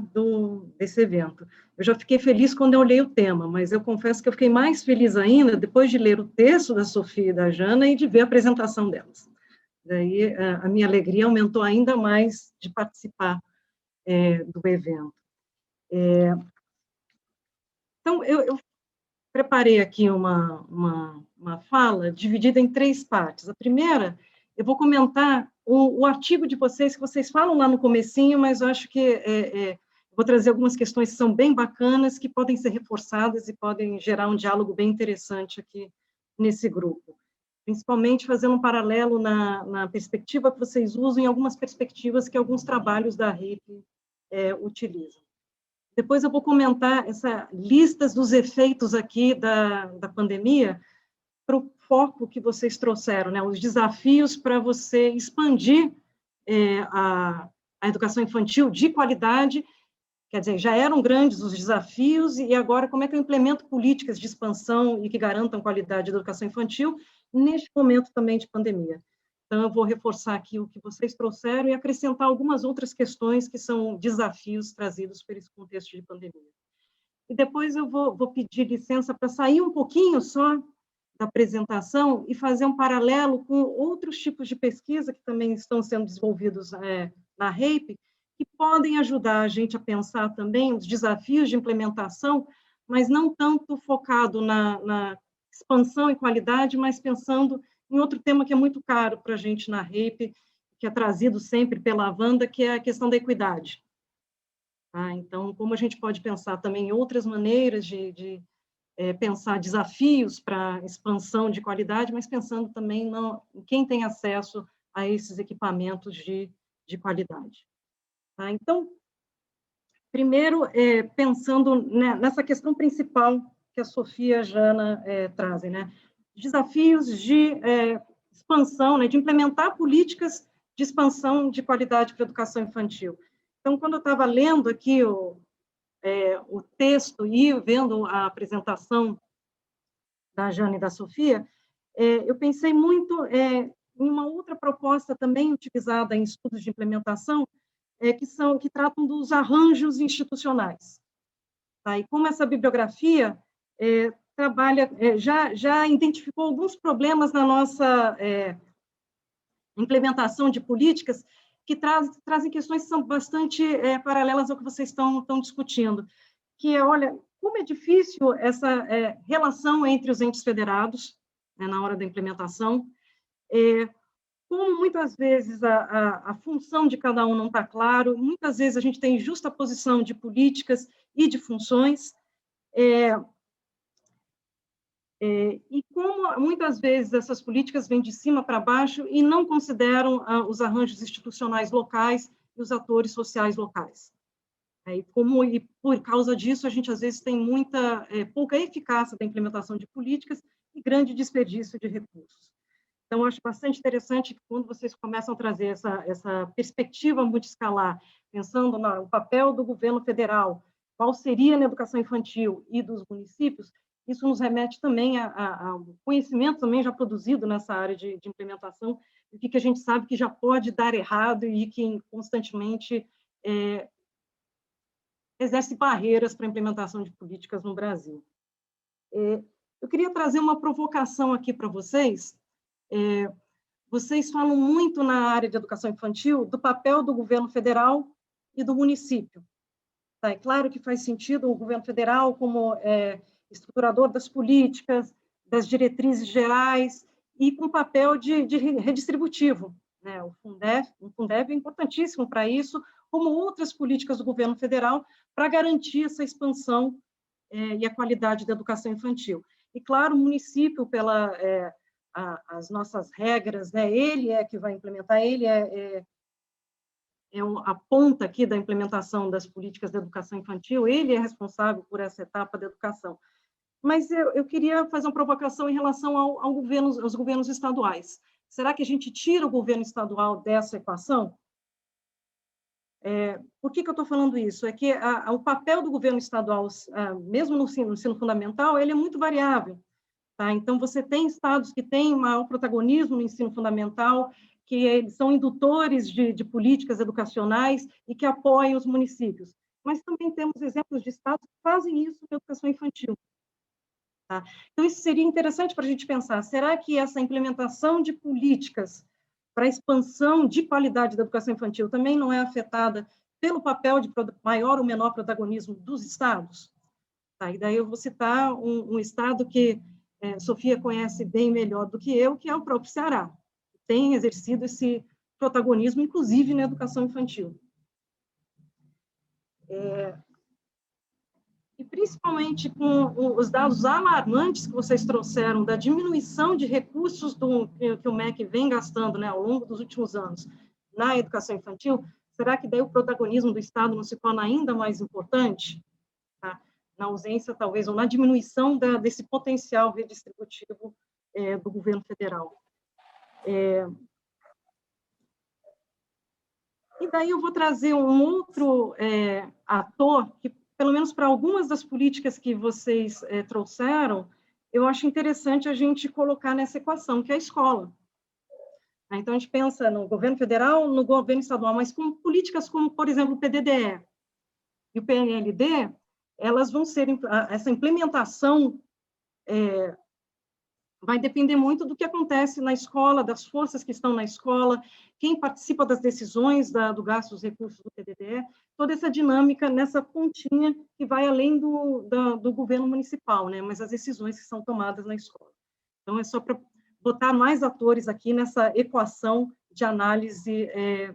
desse evento. Eu já fiquei feliz quando eu olhei o tema, mas eu confesso que eu fiquei mais feliz ainda depois de ler o texto da Sofia e da Jana e de ver a apresentação delas. Daí a minha alegria aumentou ainda mais de participar do evento. Então, eu preparei aqui uma fala dividida em 3 partes. A primeira, eu vou comentar o artigo de vocês, que vocês falam lá no comecinho, mas eu acho que vou trazer algumas questões que são bem bacanas, que podem ser reforçadas e podem gerar um diálogo bem interessante aqui nesse grupo. Principalmente fazendo um paralelo na perspectiva que vocês usam, em algumas perspectivas que alguns trabalhos da RIP utilizam. Depois eu vou comentar essas listas dos efeitos aqui da pandemia, para o foco que vocês trouxeram, né, os desafios para você expandir a educação infantil de qualidade. Quer dizer, já eram grandes os desafios, e agora como é que eu implemento políticas de expansão e que garantam qualidade da educação infantil neste momento também de pandemia. Então, eu vou reforçar aqui o que vocês trouxeram e acrescentar algumas outras questões que são desafios trazidos por esse contexto de pandemia. E depois eu vou pedir licença para sair um pouquinho só da apresentação e fazer um paralelo com outros tipos de pesquisa que também estão sendo desenvolvidos na RAPE, que podem ajudar a gente a pensar também os desafios de implementação, mas não tanto focado na expansão e qualidade, mas pensando em outro tema que é muito caro para a gente na RAPE, que é trazido sempre pela Wanda, que é a questão da equidade. Então, como a gente pode pensar também em outras maneiras de pensar desafios para expansão de qualidade, mas pensando também em quem tem acesso a esses equipamentos de qualidade. Então, primeiro, pensando nessa questão principal que a Sofia e a Jana trazem, né? Desafios de expansão, né? De implementar políticas de expansão de qualidade para a educação infantil. Então, quando eu estava lendo aqui o texto e vendo a apresentação da Jana e da Sofia, eu pensei muito em uma outra proposta também utilizada em estudos de implementação, que tratam dos arranjos institucionais. E como essa bibliografia trabalha, já identificou alguns problemas na nossa implementação de políticas que trazem questões que são bastante paralelas ao que vocês estão discutindo, que olha, como é difícil essa relação entre os entes federados, né, na hora da implementação, como muitas vezes a função de cada um não está claro, muitas vezes a gente tem justaposição de políticas e de funções, e como muitas vezes essas políticas vêm de cima para baixo e não consideram os arranjos institucionais locais e os atores sociais locais. E por causa disso, a gente às vezes tem pouca eficácia da implementação de políticas e grande desperdício de recursos. Então, eu acho bastante interessante que quando vocês começam a trazer essa perspectiva multiescalar, pensando no papel do governo federal, qual seria na educação infantil e dos municípios, isso nos remete também ao conhecimento também já produzido nessa área de implementação, e que a gente sabe que já pode dar errado e que constantemente exerce barreiras para a implementação de políticas no Brasil. Eu queria trazer uma provocação aqui para vocês. Vocês falam muito na área de educação infantil do papel do governo federal e do município. Tá? É claro que faz sentido o governo federal como estruturador das políticas, das diretrizes gerais e com papel de redistributivo, né? O Fundeb é importantíssimo para isso, como outras políticas do governo federal, para garantir essa expansão e a qualidade da educação infantil. E, claro, o município, as nossas regras, né, ele é que vai implementar, ele é a ponta aqui da implementação das políticas de educação infantil, ele é responsável por essa etapa da educação. Mas eu queria fazer uma provocação em relação aos governos estaduais. Será que a gente tira o governo estadual dessa equação? Por que eu estou falando isso? É que o papel do governo estadual, mesmo no ensino fundamental, ele é muito variável. Tá? Então, você tem estados que têm maior protagonismo no ensino fundamental, que eles são indutores de políticas educacionais e que apoiam os municípios. Mas também temos exemplos de estados que fazem isso na educação infantil. Tá? Então, isso seria interessante para a gente pensar. Será que essa implementação de políticas para a expansão de qualidade da educação infantil também não é afetada pelo papel de maior ou menor protagonismo dos estados? Tá? E daí eu vou citar um estado que Sofia conhece bem melhor do que eu, que é o próprio Ceará. Tem exercido esse protagonismo, inclusive na educação infantil. E principalmente com os dados alarmantes que vocês trouxeram da diminuição de recursos que o MEC vem gastando, né, ao longo dos últimos anos na educação infantil, será que daí o protagonismo do Estado não se torna ainda mais importante? Tá? Na ausência, talvez, ou na diminuição desse potencial redistributivo do governo federal. E daí eu vou trazer um outro ator que, pelo menos para algumas das políticas que vocês trouxeram, eu acho interessante a gente colocar nessa equação, que é a escola. Então, a gente pensa no governo federal, no governo estadual, mas com políticas como, por exemplo, o PDDE e o PNLD, elas vão ser, essa implementação vai depender muito do que acontece na escola, das forças que estão na escola, quem participa das decisões do gasto dos recursos do PDDE, toda essa dinâmica nessa pontinha que vai além do governo municipal, né? Mas as decisões que são tomadas na escola. Então, é só para botar mais atores aqui nessa equação de análise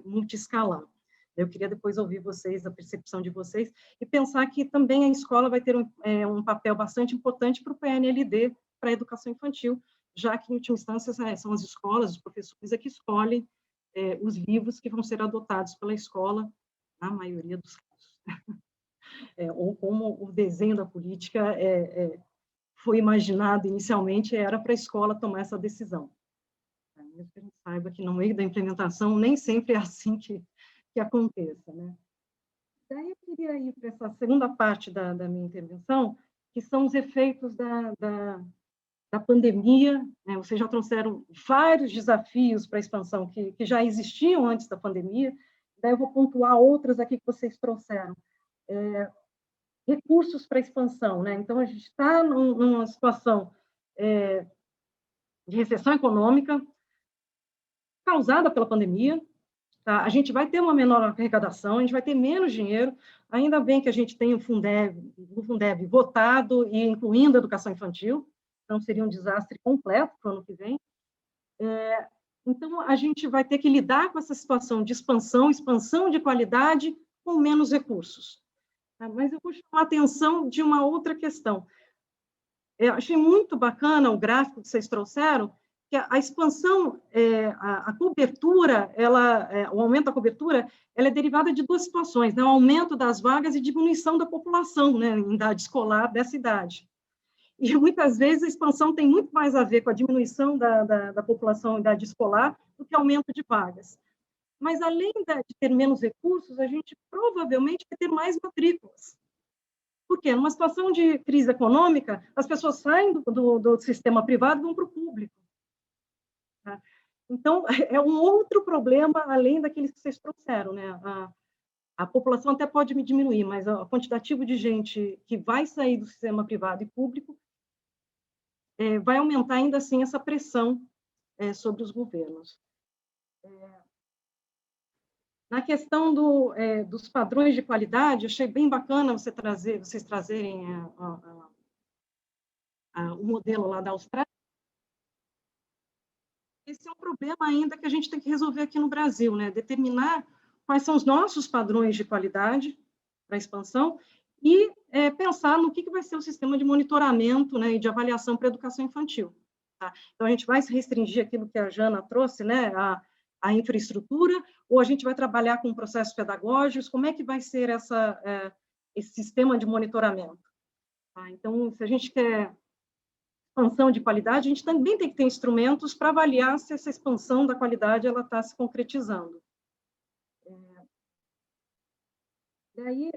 multiescalar. Eu queria depois ouvir vocês, a percepção de vocês, e pensar que também a escola vai ter um papel bastante importante para o PNLD, para a educação infantil, já que, em última instância, são as escolas, os professores que escolhem os livros que vão ser adotados pela escola, na maioria dos casos. Ou como o desenho da política foi imaginado inicialmente, era para a escola tomar essa decisão. Mesmo que a gente saiba que, no meio da implementação, nem sempre é assim que aconteça. Né? Daí eu queria ir para essa segunda parte da minha intervenção, que são os efeitos da pandemia, né? Vocês já trouxeram vários desafios para a expansão que já existiam antes da pandemia, daí eu vou pontuar outras aqui que vocês trouxeram. Recursos para a expansão, né? Então, a gente está numa situação de recessão econômica causada pela pandemia, tá? A gente vai ter uma menor arrecadação, a gente vai ter menos dinheiro, ainda bem que a gente tem o Fundeb votado e incluindo a educação infantil, então seria um desastre completo para o ano que vem. Então, a gente vai ter que lidar com essa situação de expansão de qualidade com menos recursos. Tá? Mas eu vou chamar a atenção de uma outra questão. Eu achei muito bacana o gráfico que vocês trouxeram, que a expansão, a cobertura, o aumento da cobertura, ela é derivada de duas situações, né? O aumento das vagas e diminuição da população, né, em idade escolar dessa idade. E, muitas vezes, a expansão tem muito mais a ver com a diminuição da população em idade escolar do que aumento de vagas. Mas, além de ter menos recursos, a gente provavelmente vai ter mais matrículas. Por quê? Numa situação de crise econômica, as pessoas saem do sistema privado e vão para o público. Tá? Então, é um outro problema, além daqueles que vocês trouxeram, né? A população até pode me diminuir, mas o quantitativo de gente que vai sair do sistema privado e público vai aumentar ainda assim essa pressão sobre os governos. Na questão dos padrões de qualidade, eu achei bem bacana vocês trazerem o modelo lá da Austrália. Esse é um problema ainda que a gente tem que resolver aqui no Brasil, né? Determinar quais são os nossos padrões de qualidade para a expansão e pensar no que vai ser o sistema de monitoramento, né, e de avaliação para a educação infantil. Tá? Então, a gente vai se restringir aquilo que a Jana trouxe, né, a infraestrutura, ou a gente vai trabalhar com processos pedagógicos, como é que vai ser esse sistema de monitoramento? Tá? Então, se a gente quer expansão de qualidade, a gente também tem que ter instrumentos para avaliar se essa expansão da qualidade está se concretizando. Daí,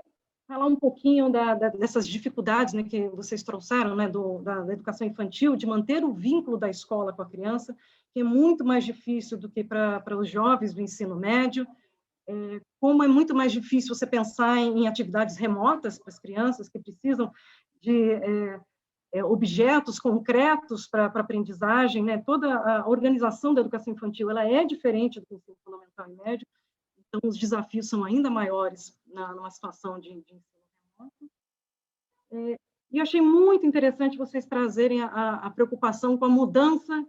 falar um pouquinho dessas dificuldades, né, que vocês trouxeram, né, da educação infantil, de manter o vínculo da escola com a criança, que é muito mais difícil do que para os jovens do ensino médio, como é muito mais difícil você pensar em atividades remotas para as crianças que precisam de objetos concretos para aprendizagem, né? Toda a organização da educação infantil ela é diferente do ensino fundamental e médio, então os desafios são ainda maiores numa situação de ensino remoto. E eu achei muito interessante vocês trazerem a preocupação com a mudança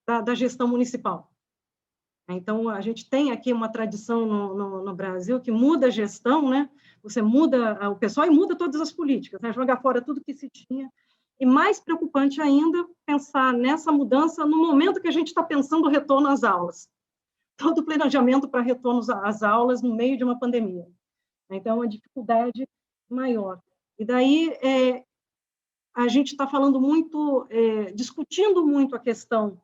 da gestão municipal. Então, a gente tem aqui uma tradição no Brasil que muda a gestão, né? Você muda o pessoal e muda todas as políticas, né? Joga fora tudo que se tinha. E mais preocupante ainda, pensar nessa mudança no momento que a gente está pensando o retorno às aulas. Todo o planejamento para retorno às aulas no meio de uma pandemia. Então, é uma dificuldade maior. E daí, a gente está falando muito, discutindo muito a questão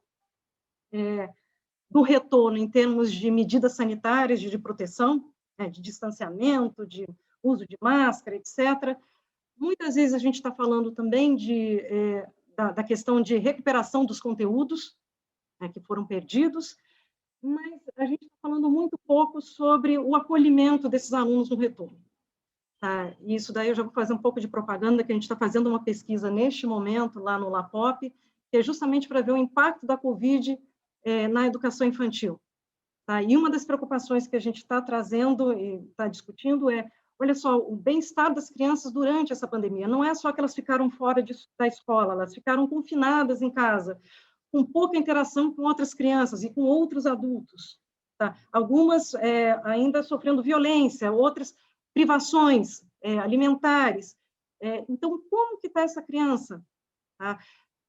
do retorno em termos de medidas sanitárias, de proteção, de distanciamento, de uso de máscara, etc. Muitas vezes a gente está falando também da questão de recuperação dos conteúdos, né, que foram perdidos, mas a gente está falando muito pouco sobre o acolhimento desses alunos no retorno. Tá? E isso daí eu já vou fazer um pouco de propaganda, que a gente está fazendo uma pesquisa neste momento lá no LAPOP, que é justamente para ver o impacto da Covid na educação infantil. Tá? E uma das preocupações que a gente está trazendo e está discutindo olha só, o bem-estar das crianças durante essa pandemia. Não é só que elas ficaram fora da escola, elas ficaram confinadas em casa, com pouca interação com outras crianças e com outros adultos. Tá? Algumas ainda sofrendo violência, outras privações alimentares. Então, como que está essa criança? Tá?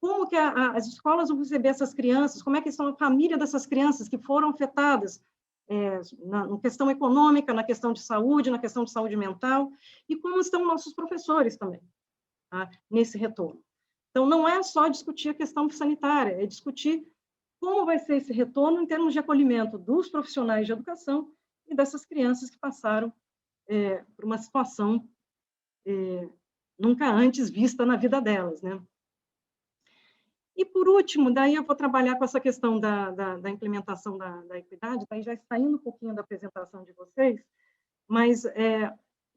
Como que as escolas vão receber essas crianças? Como é que estão a família dessas crianças que foram afetadas na questão econômica, na questão de saúde mental? E como estão nossos professores também, tá? Nesse retorno. Então, não é só discutir a questão sanitária, é discutir como vai ser esse retorno em termos de acolhimento dos profissionais de educação e dessas crianças que passaram por uma situação nunca antes vista na vida delas, né? E, por último, daí eu vou trabalhar com essa questão da implementação da equidade, daí já saindo um pouquinho da apresentação de vocês, mas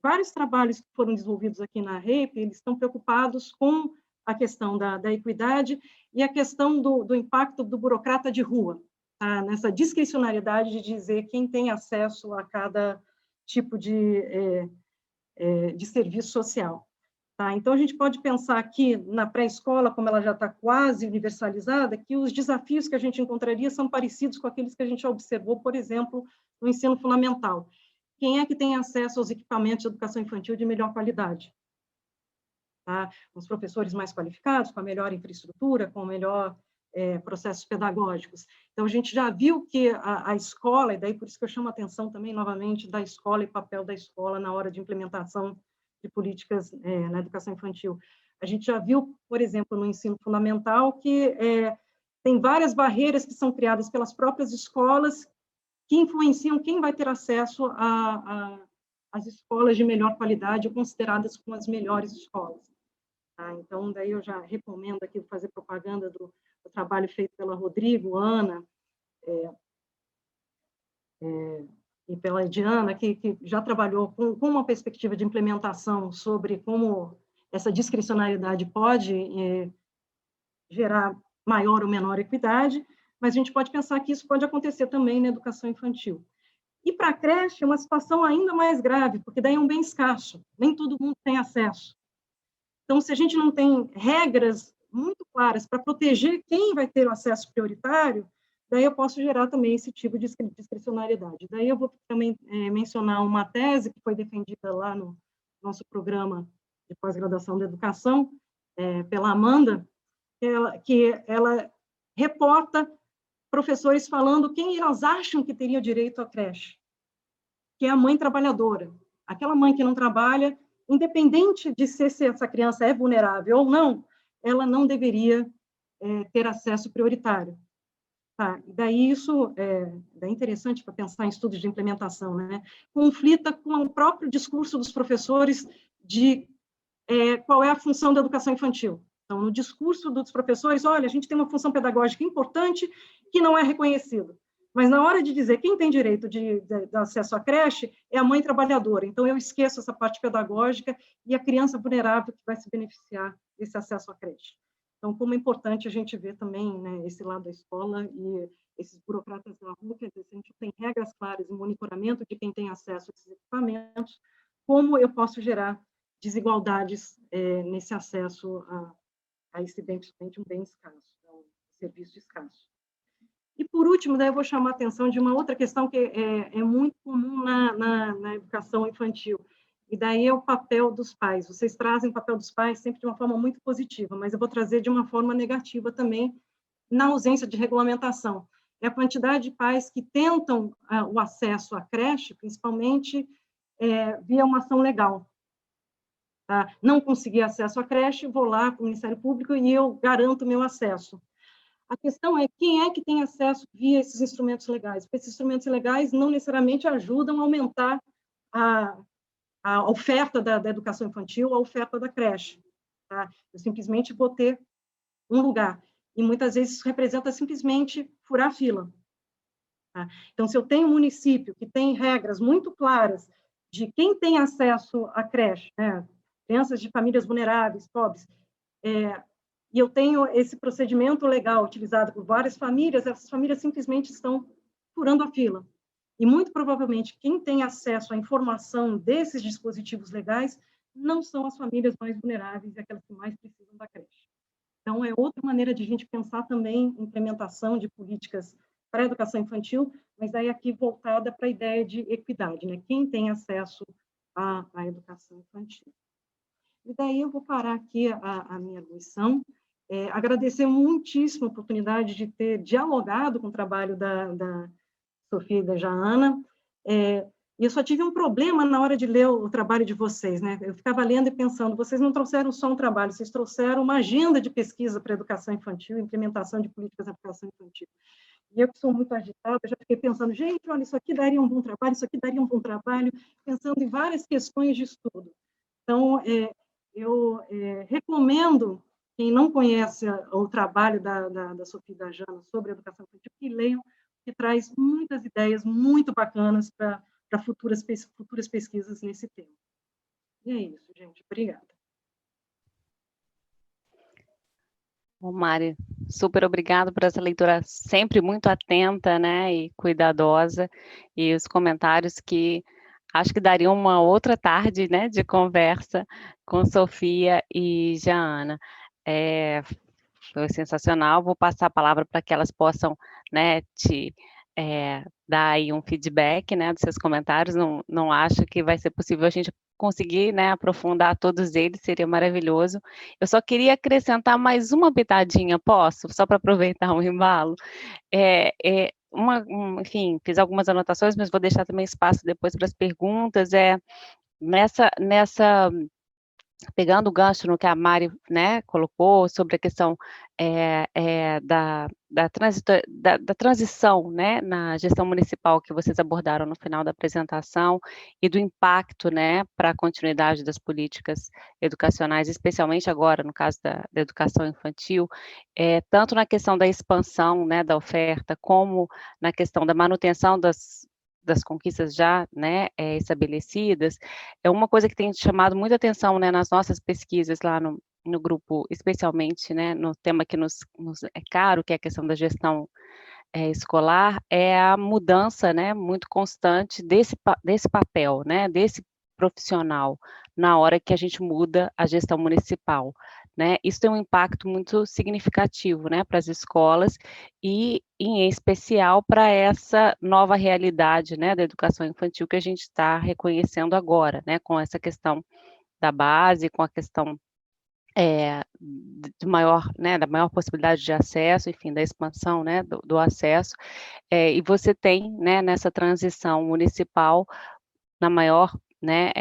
vários trabalhos que foram desenvolvidos aqui na REIP, eles estão preocupados com a questão da equidade e a questão do impacto do burocrata de rua, tá? Nessa discricionariedade de dizer quem tem acesso a cada tipo de serviço social. Tá? Então, a gente pode pensar aqui na pré-escola, como ela já está quase universalizada, que os desafios que a gente encontraria são parecidos com aqueles que a gente observou, por exemplo, no ensino fundamental. Quem é que tem acesso aos equipamentos de educação infantil de melhor qualidade? Tá? Os professores mais qualificados, com a melhor infraestrutura, com melhor processos pedagógicos. Então, a gente já viu que a escola, e daí por isso que eu chamo a atenção também, novamente, da escola e papel da escola na hora de implementação de políticas na educação infantil. A gente já viu, por exemplo, no ensino fundamental, que tem várias barreiras que são criadas pelas próprias escolas que influenciam quem vai ter acesso as escolas de melhor qualidade, consideradas como as melhores escolas. Tá? Então, daí eu já recomendo aqui fazer propaganda do trabalho feito pela Rodrigo, Ana, e pela Diana, que já trabalhou com uma perspectiva de implementação sobre como essa discricionariedade pode gerar maior ou menor equidade, mas a gente pode pensar que isso pode acontecer também na educação infantil. E para a creche é uma situação ainda mais grave, porque daí é um bem escasso, nem todo mundo tem acesso. Então, se a gente não tem regras muito claras para proteger quem vai ter o acesso prioritário, daí eu posso gerar também esse tipo de discricionariedade. Daí eu vou também mencionar uma tese que foi defendida lá no nosso programa de pós-graduação da educação, pela Amanda, que ela reporta professores falando quem elas acham que teria direito à creche, que é a mãe trabalhadora. Aquela mãe que não trabalha, independente de se essa criança é vulnerável ou não, ela não deveria ter acesso prioritário. Tá? Daí isso é interessante para pensar em estudos de implementação, né? Conflita com o próprio discurso dos professores de qual é a função da educação infantil. Então, no discurso dos professores, olha, a gente tem uma função pedagógica importante que não é reconhecida. Mas na hora de dizer quem tem direito de acesso à creche é a mãe trabalhadora. Então, eu esqueço essa parte pedagógica e a criança vulnerável que vai se beneficiar desse acesso à creche. Então, como é importante a gente ver também, né, esse lado da escola e esses burocratas da rua, quer dizer, se a gente tem regras claras e monitoramento de quem tem acesso a esses equipamentos, como eu posso gerar desigualdades nesse acesso a esse bem, principalmente um bem escasso, um serviço escasso. E, por último, daí eu vou chamar a atenção de uma outra questão que é muito comum na educação infantil, e daí é o papel dos pais. Vocês trazem o papel dos pais sempre de uma forma muito positiva, mas eu vou trazer de uma forma negativa também, na ausência de regulamentação. É a quantidade de pais que tentam o acesso à creche, principalmente via uma ação legal. Tá? Não consegui acesso à creche, vou lá para o Ministério Público e eu garanto meu acesso. A questão é quem é que tem acesso via esses instrumentos legais, porque esses instrumentos legais não necessariamente ajudam a aumentar a oferta da educação infantil, a oferta da creche. Tá? Eu simplesmente vou ter um lugar. E muitas vezes isso representa simplesmente furar a fila. Tá? Então, se eu tenho um município que tem regras muito claras de quem tem acesso à creche, né? Crianças de famílias vulneráveis, pobres, e eu tenho esse procedimento legal utilizado por várias famílias, essas famílias simplesmente estão furando a fila. E, muito provavelmente, quem tem acesso à informação desses dispositivos legais não são as famílias mais vulneráveis e aquelas que mais precisam da creche. Então, é outra maneira de a gente pensar também a implementação de políticas para a educação infantil, mas aí aqui voltada para a ideia de equidade, né? Quem tem acesso à educação infantil. E daí eu vou parar aqui a minha arguição, agradecer muitíssimo a oportunidade de ter dialogado com o trabalho da Sofia e da Jaana, e eu só tive um problema na hora de ler o trabalho de vocês, né? Eu ficava lendo e pensando, vocês não trouxeram só um trabalho, vocês trouxeram uma agenda de pesquisa para a educação infantil, implementação de políticas de educação infantil. E eu que sou muito agitada, já fiquei pensando, gente, olha, isso aqui daria um bom trabalho, isso aqui daria um bom trabalho, pensando em várias questões de estudo. Então, eu recomendo, quem não conhece o trabalho da Sofia e da Jana sobre a educação infantil, que leiam, que traz muitas ideias muito bacanas para futuras pesquisas nesse tema. E é isso, gente. Obrigada. Bom, Mari, super obrigada por essa leitura sempre muito atenta, né, e cuidadosa, e os comentários que acho que dariam uma outra tarde, né, de conversa com Sofia e Jaana. Foi sensacional, vou passar a palavra para que elas possam, né, te dar aí um feedback, né, dos seus comentários. Não acho que vai ser possível a gente conseguir, né, aprofundar todos eles, seria maravilhoso. Eu só queria acrescentar mais uma pitadinha, posso? Só para aproveitar o embalo. Enfim, fiz algumas anotações, mas vou deixar também espaço depois para as perguntas. Nessa pegando o gancho no que a Mari, né, colocou sobre a questão da transição, né, na gestão municipal que vocês abordaram no final da apresentação e do impacto, né, para a continuidade das políticas educacionais, especialmente agora no caso da educação infantil, tanto na questão da expansão, né, da oferta, como na questão da manutenção das conquistas já, né, estabelecidas. É uma coisa que tem chamado muita atenção, né, nas nossas pesquisas lá no grupo, especialmente, né, no tema que nos é caro, que é a questão da gestão escolar, é a mudança, né, muito constante desse papel, né, desse profissional, na hora que a gente muda a gestão municipal, né. Isso tem um impacto muito significativo, né, para as escolas e, em especial, para essa nova realidade, né, da educação infantil que a gente está reconhecendo agora, né, com essa questão da base, com a questão de maior, né, da maior possibilidade de acesso, enfim, da expansão, né, do acesso, e você tem, né, nessa transição municipal, na maior, né,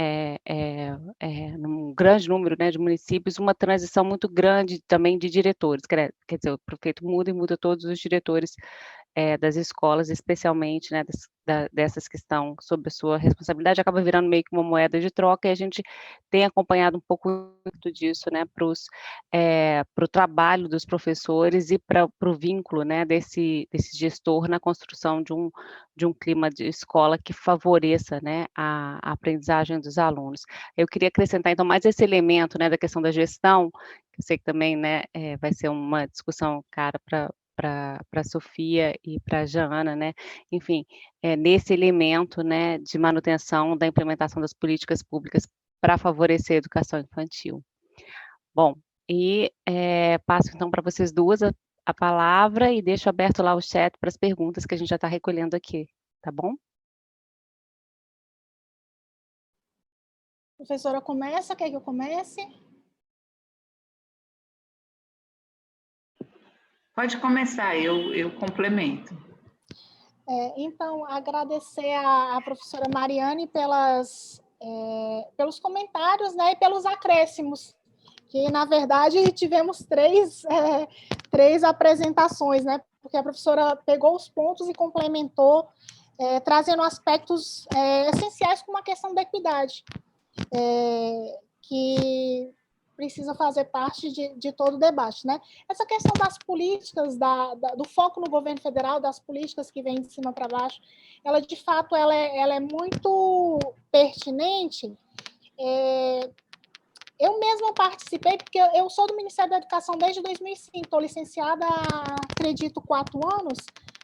num grande número, né, de municípios, uma transição muito grande também de diretores, quer dizer, o prefeito muda e muda todos os diretores das escolas, especialmente, né, dessas que estão sob a sua responsabilidade, acaba virando meio que uma moeda de troca, e a gente tem acompanhado um pouco disso, né, para o trabalho dos professores e para o vínculo, né, desse gestor na construção de um clima de escola que favoreça, né, a aprendizagem dos alunos. Eu queria acrescentar, então, mais esse elemento, né, da questão da gestão, que eu sei que também, né, vai ser uma discussão cara para a Sofia e para a Jana, né, enfim, nesse elemento, né, de manutenção da implementação das políticas públicas para favorecer a educação infantil. Bom, e passo então para vocês duas a palavra e deixo aberto lá o chat para as perguntas que a gente já está recolhendo aqui, tá bom? Professora, começa? Quer que eu comece? Pode começar, eu complemento. Então, agradecer à professora Mariane pelos comentários, né, e pelos acréscimos, que, na verdade, tivemos três apresentações, né, porque a professora pegou os pontos e complementou, trazendo aspectos essenciais como a questão da equidade, que precisa fazer parte de todo o debate, né? Essa questão das políticas, do foco no governo federal, das políticas que vêm de cima para baixo, ela, de fato, ela é muito pertinente. Eu mesma participei, porque eu sou do Ministério da Educação desde 2005, estou licenciada há, acredito, 4 anos,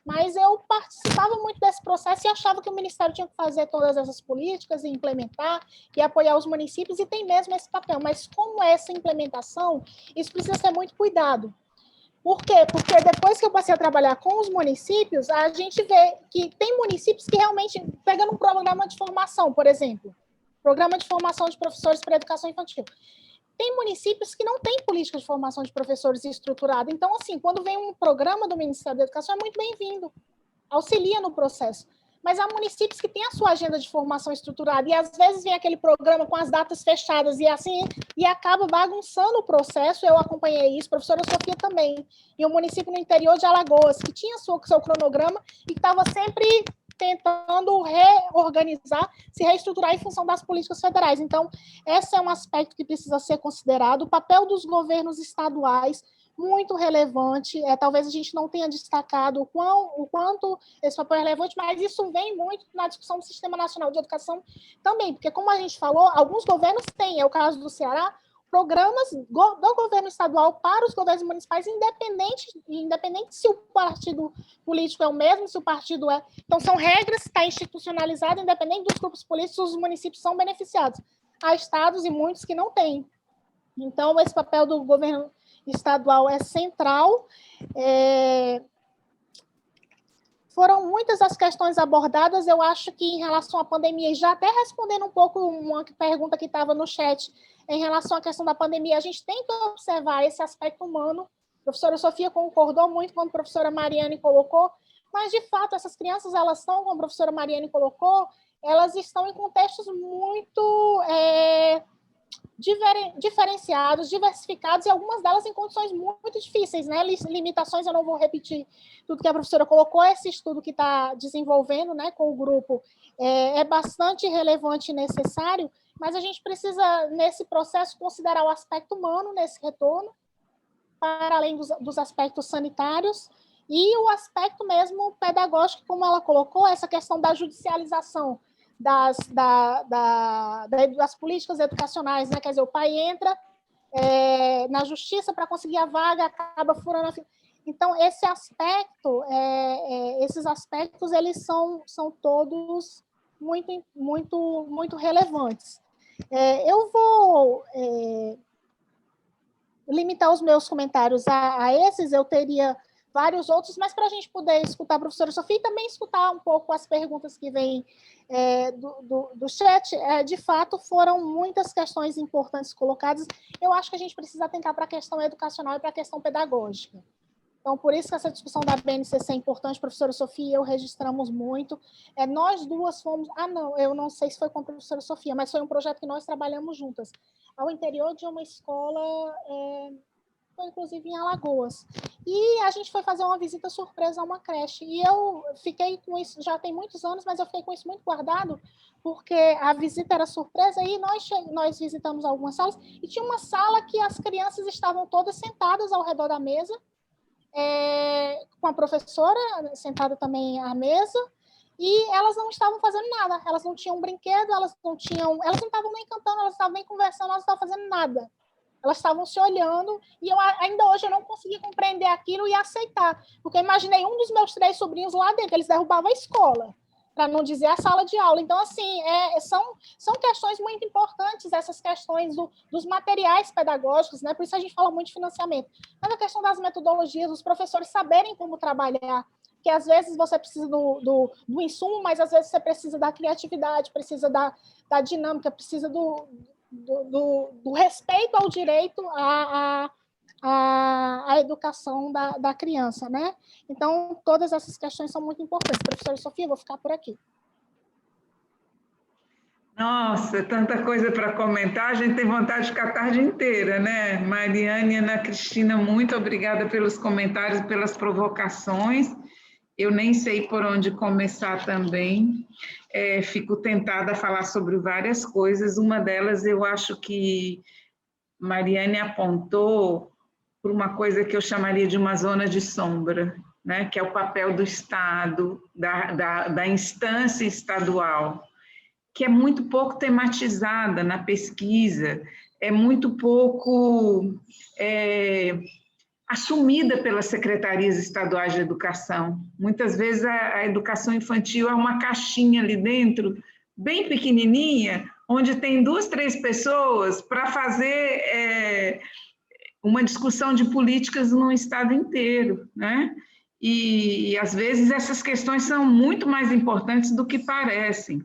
mas eu participava muito desse processo e achava que o Ministério tinha que fazer todas essas políticas e implementar e apoiar os municípios, e tem mesmo esse papel. Mas como é essa implementação, isso precisa ser muito cuidado. Por quê? Porque depois que eu passei a trabalhar com os municípios, a gente vê que tem municípios que realmente, pegando um programa de formação, por exemplo, programa de formação de professores para a educação infantil, tem municípios que não têm política de formação de professores estruturada. Então, assim, quando vem um programa do Ministério da Educação, é muito bem-vindo, auxilia no processo. Mas há municípios que têm a sua agenda de formação estruturada, e às vezes vem aquele programa com as datas fechadas, e assim, e acaba bagunçando o processo. Eu acompanhei isso, a professora Sofia também, e um município no interior de Alagoas, que tinha seu cronograma e que estava sempre tentando reorganizar, se reestruturar em função das políticas federais. Então, esse é um aspecto que precisa ser considerado. O papel dos governos estaduais, muito relevante, talvez a gente não tenha destacado o quanto esse papel é relevante, mas isso vem muito na discussão do Sistema Nacional de Educação também, porque, como a gente falou, alguns governos têm, é o caso do Ceará, programas do governo estadual para os governos municipais, independente se o partido político é o mesmo, se o partido é... Então, são regras, está institucionalizado, independente dos grupos políticos, os municípios são beneficiados. Há estados e muitos que não têm. Então, esse papel do governo estadual é central. Foram muitas as questões abordadas. Eu acho que, em relação à pandemia, e já até respondendo um pouco uma pergunta que estava no chat, em relação à questão da pandemia, a gente tem que observar esse aspecto humano. A professora Sofia concordou muito com a professora Mariane colocou, mas, de fato, essas crianças, elas estão, como a professora Mariane colocou, elas estão em contextos muito diferenciados, diversificados, e algumas delas em condições muito difíceis, né? Limitações, eu não vou repetir tudo que a professora colocou, esse estudo que está desenvolvendo, né, com o grupo é bastante relevante e necessário, mas a gente precisa, nesse processo, considerar o aspecto humano nesse retorno, para além dos aspectos sanitários, e o aspecto mesmo pedagógico, como ela colocou, essa questão da judicialização das políticas educacionais, né? Quer dizer, o pai entra na justiça para conseguir a vaga, acaba furando a fila. Então, esses aspectos, eles são todos muito relevantes. Eu vou limitar os meus comentários a esses, eu teria vários outros, mas para a gente poder escutar a professora Sofia e também escutar um pouco as perguntas que vêm do chat, de fato, foram muitas questões importantes colocadas. Eu acho que a gente precisa atentar para a questão educacional e para a questão pedagógica. Então, por isso que essa discussão da BNCC é importante, professora Sofia e eu registramos muito. Nós duas fomos... não, eu não sei se foi com a professora Sofia, mas foi um projeto que nós trabalhamos juntas, ao interior de uma escola... foi inclusive em Alagoas. E a gente foi fazer uma visita surpresa a uma creche. E eu fiquei com isso, já tem muitos anos, mas eu fiquei com isso muito guardado, porque a visita era surpresa, e nós visitamos algumas salas, e tinha uma sala que as crianças estavam todas sentadas ao redor da mesa, com a professora sentada também à mesa, e elas não estavam fazendo nada, elas não tinham brinquedo, elas não estavam nem cantando, elas não estavam nem conversando, elas não estavam fazendo nada. Elas estavam se olhando, e ainda hoje eu não consegui compreender aquilo e aceitar, porque eu imaginei um dos meus 3 sobrinhos lá dentro, eles derrubavam a escola, para não dizer a sala de aula. Então, assim, são questões muito importantes, essas questões dos materiais pedagógicos, né? Por isso a gente fala muito de financiamento. Mas a questão das metodologias, os professores saberem como trabalhar, que às vezes você precisa do insumo, mas às vezes você precisa da criatividade, precisa da dinâmica, precisa do respeito ao direito à educação da criança, né? Então, todas essas questões são muito importantes. Professora Sofia, vou ficar por aqui. Nossa, tanta coisa para comentar, a gente tem vontade de ficar a tarde inteira, né? Mariane e Ana Cristina, muito obrigada pelos comentários, pelas provocações. Eu nem sei por onde começar também. Fico tentada a falar sobre várias coisas. Uma delas, eu acho que Mariane apontou por uma coisa que eu chamaria de uma zona de sombra, né? Que é o papel do Estado, da instância estadual, que é muito pouco tematizada na pesquisa, é muito pouco assumida pelas secretarias estaduais de educação. Muitas vezes a educação infantil é uma caixinha ali dentro, bem pequenininha, onde tem 2, 3 pessoas para fazer uma discussão de políticas no estado inteiro, né? E às vezes essas questões são muito mais importantes do que parecem.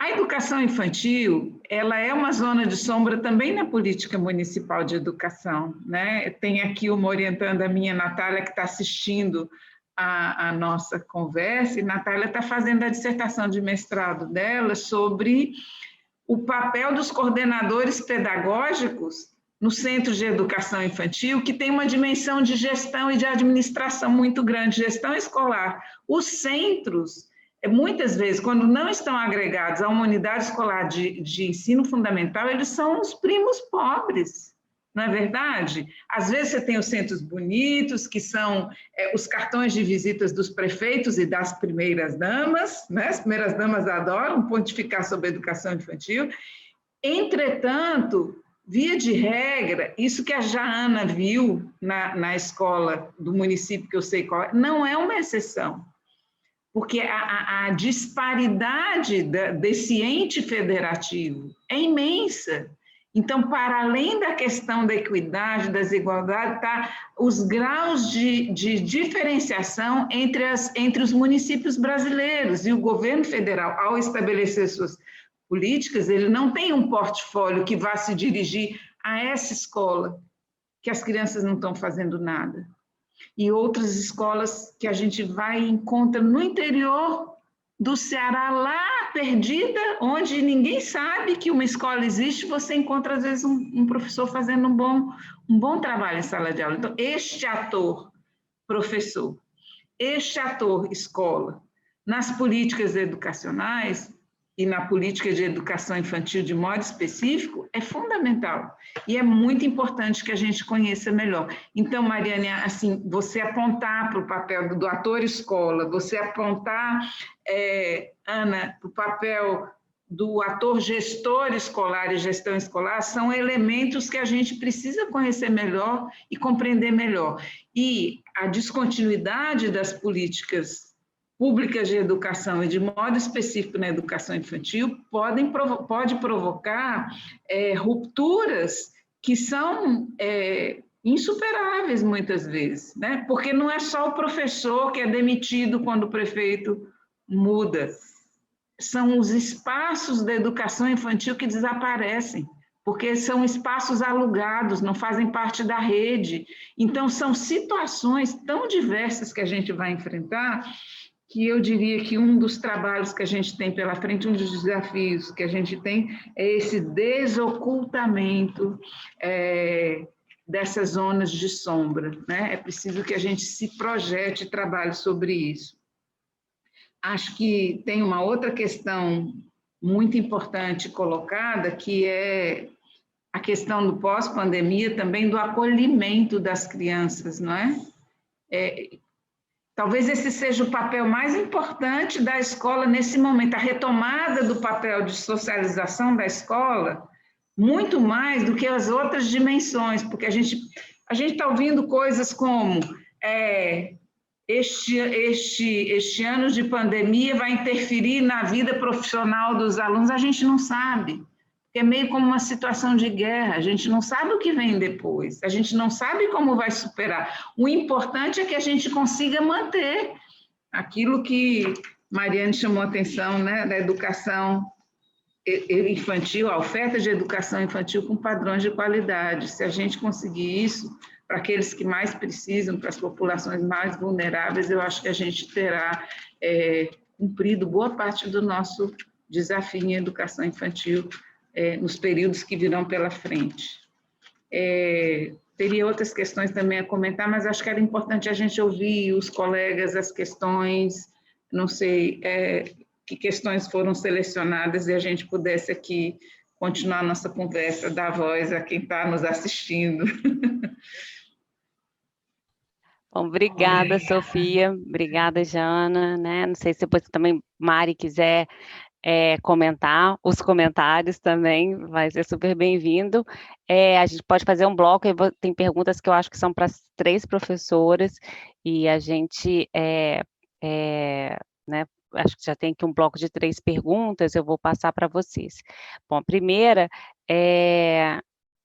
A educação infantil, ela é uma zona de sombra também na política municipal de educação, né? Tem aqui uma orientanda minha, Natália, que está assistindo a nossa conversa, e Natália está fazendo a dissertação de mestrado dela sobre o papel dos coordenadores pedagógicos no Centro de Educação Infantil, que tem uma dimensão de gestão e de administração muito grande, gestão escolar. Os centros, muitas vezes, quando não estão agregados a uma unidade escolar de ensino fundamental, eles são os primos pobres, não é verdade? Às vezes você tem os centros bonitos, que são os cartões de visitas dos prefeitos e das primeiras damas, né? As primeiras damas adoram pontificar sobre a educação infantil. Entretanto, via de regra, isso que a Jaana viu na escola do município, que eu sei qual é, não é uma exceção. Porque a disparidade desse ente federativo é imensa. Então, para além da questão da equidade, das igualdades, tá os graus de diferenciação entre os municípios brasileiros. E o governo federal, ao estabelecer suas políticas, ele não tem um portfólio que vá se dirigir a essa escola, que as crianças não estão fazendo nada. E outras escolas que a gente vai e encontra no interior do Ceará, lá perdida, onde ninguém sabe que uma escola existe, você encontra, às vezes, um professor fazendo um bom trabalho em sala de aula. Então, este ator, professor, este ator, escola, nas políticas educacionais e na política de educação infantil de modo específico, é fundamental. E é muito importante que a gente conheça melhor. Então, Mariane, assim, você apontar para o papel do ator escola, você apontar, Ana, para o papel do ator gestor escolar e gestão escolar, são elementos que a gente precisa conhecer melhor e compreender melhor. E a descontinuidade das políticas públicas de educação e de modo específico na educação infantil pode provocar rupturas que são insuperáveis muitas vezes, né? Porque não é só o professor que é demitido quando o prefeito muda, são os espaços da educação infantil que desaparecem, porque são espaços alugados, não fazem parte da rede. Então, são situações tão diversas que a gente vai enfrentar, que eu diria que um dos trabalhos que a gente tem pela frente, um dos desafios que a gente tem, é esse desocultamento dessas zonas de sombra, né? É preciso que a gente se projete e trabalhe sobre isso. Acho que tem uma outra questão muito importante colocada, que é a questão do pós-pandemia, também do acolhimento das crianças, não é? Talvez esse seja o papel mais importante da escola nesse momento, a retomada do papel de socialização da escola, muito mais do que as outras dimensões, porque a gente está ouvindo coisas como este ano de pandemia vai interferir na vida profissional dos alunos, a gente não sabe. É meio como uma situação de guerra, a gente não sabe o que vem depois, a gente não sabe como vai superar. O importante é que a gente consiga manter aquilo que Mariane chamou a atenção, né, da educação infantil, a oferta de educação infantil com padrões de qualidade. Se a gente conseguir isso para aqueles que mais precisam, para as populações mais vulneráveis, eu acho que a gente terá cumprido boa parte do nosso desafio em educação infantil nos períodos que virão pela frente. Teria outras questões também a comentar, mas acho que era importante a gente ouvir os colegas, as questões, não sei que questões foram selecionadas e a gente pudesse aqui continuar a nossa conversa, dar voz a quem está nos assistindo. Bom, obrigada, Sofia, obrigada, Jana, né? Não sei se depois também Mari quiser comentar, os comentários também, vai ser super bem-vindo. A gente pode fazer um bloco, tem perguntas que eu acho que são para as 3 professoras, e a gente, né, acho que já tem aqui um bloco de 3 perguntas, eu vou passar para vocês. Bom, a primeira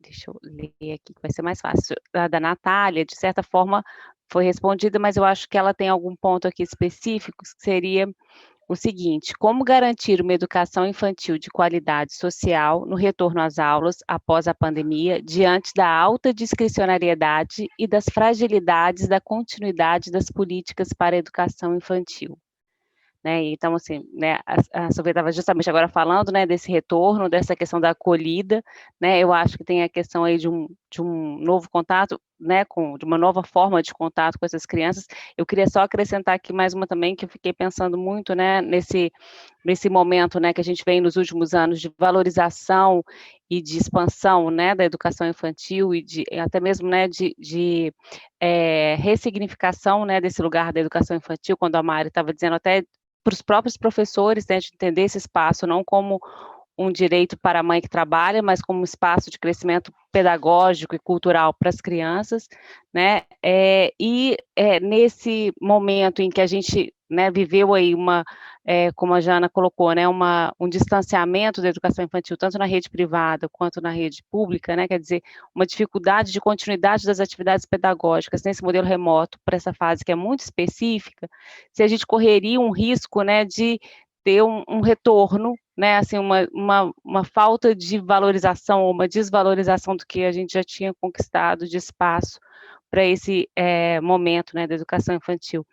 deixa eu ler aqui, que vai ser mais fácil, a da Natália, de certa forma foi respondida, mas eu acho que ela tem algum ponto aqui específico, que seria o seguinte: como garantir uma educação infantil de qualidade social no retorno às aulas após a pandemia, diante da alta discricionariedade e das fragilidades da continuidade das políticas para a educação infantil? Né? Então, assim, né, a Sofia estava justamente agora falando, né, desse retorno, dessa questão da acolhida, né, eu acho que tem a questão aí de um novo contato, né, de uma nova forma de contato com essas crianças. Eu queria só acrescentar aqui mais uma também, que eu fiquei pensando muito, né, nesse momento, né, que a gente vem nos últimos anos de valorização e de expansão, né, da educação infantil e até mesmo, né, de ressignificação, né, desse lugar da educação infantil, quando a Mari estava dizendo até para os próprios professores, né, de entender esse espaço não como um direito para a mãe que trabalha, mas como um espaço de crescimento pedagógico e cultural para as crianças, né, nesse momento em que a gente, né, viveu aí como a Jana colocou, né, um distanciamento da educação infantil, tanto na rede privada quanto na rede pública, né, quer dizer, uma dificuldade de continuidade das atividades pedagógicas nesse modelo remoto, para essa fase que é muito específica, se a gente correria um risco, né, de ter um retorno, né, assim, uma falta de valorização ou uma desvalorização do que a gente já tinha conquistado de espaço para esse momento, né, da educação infantil.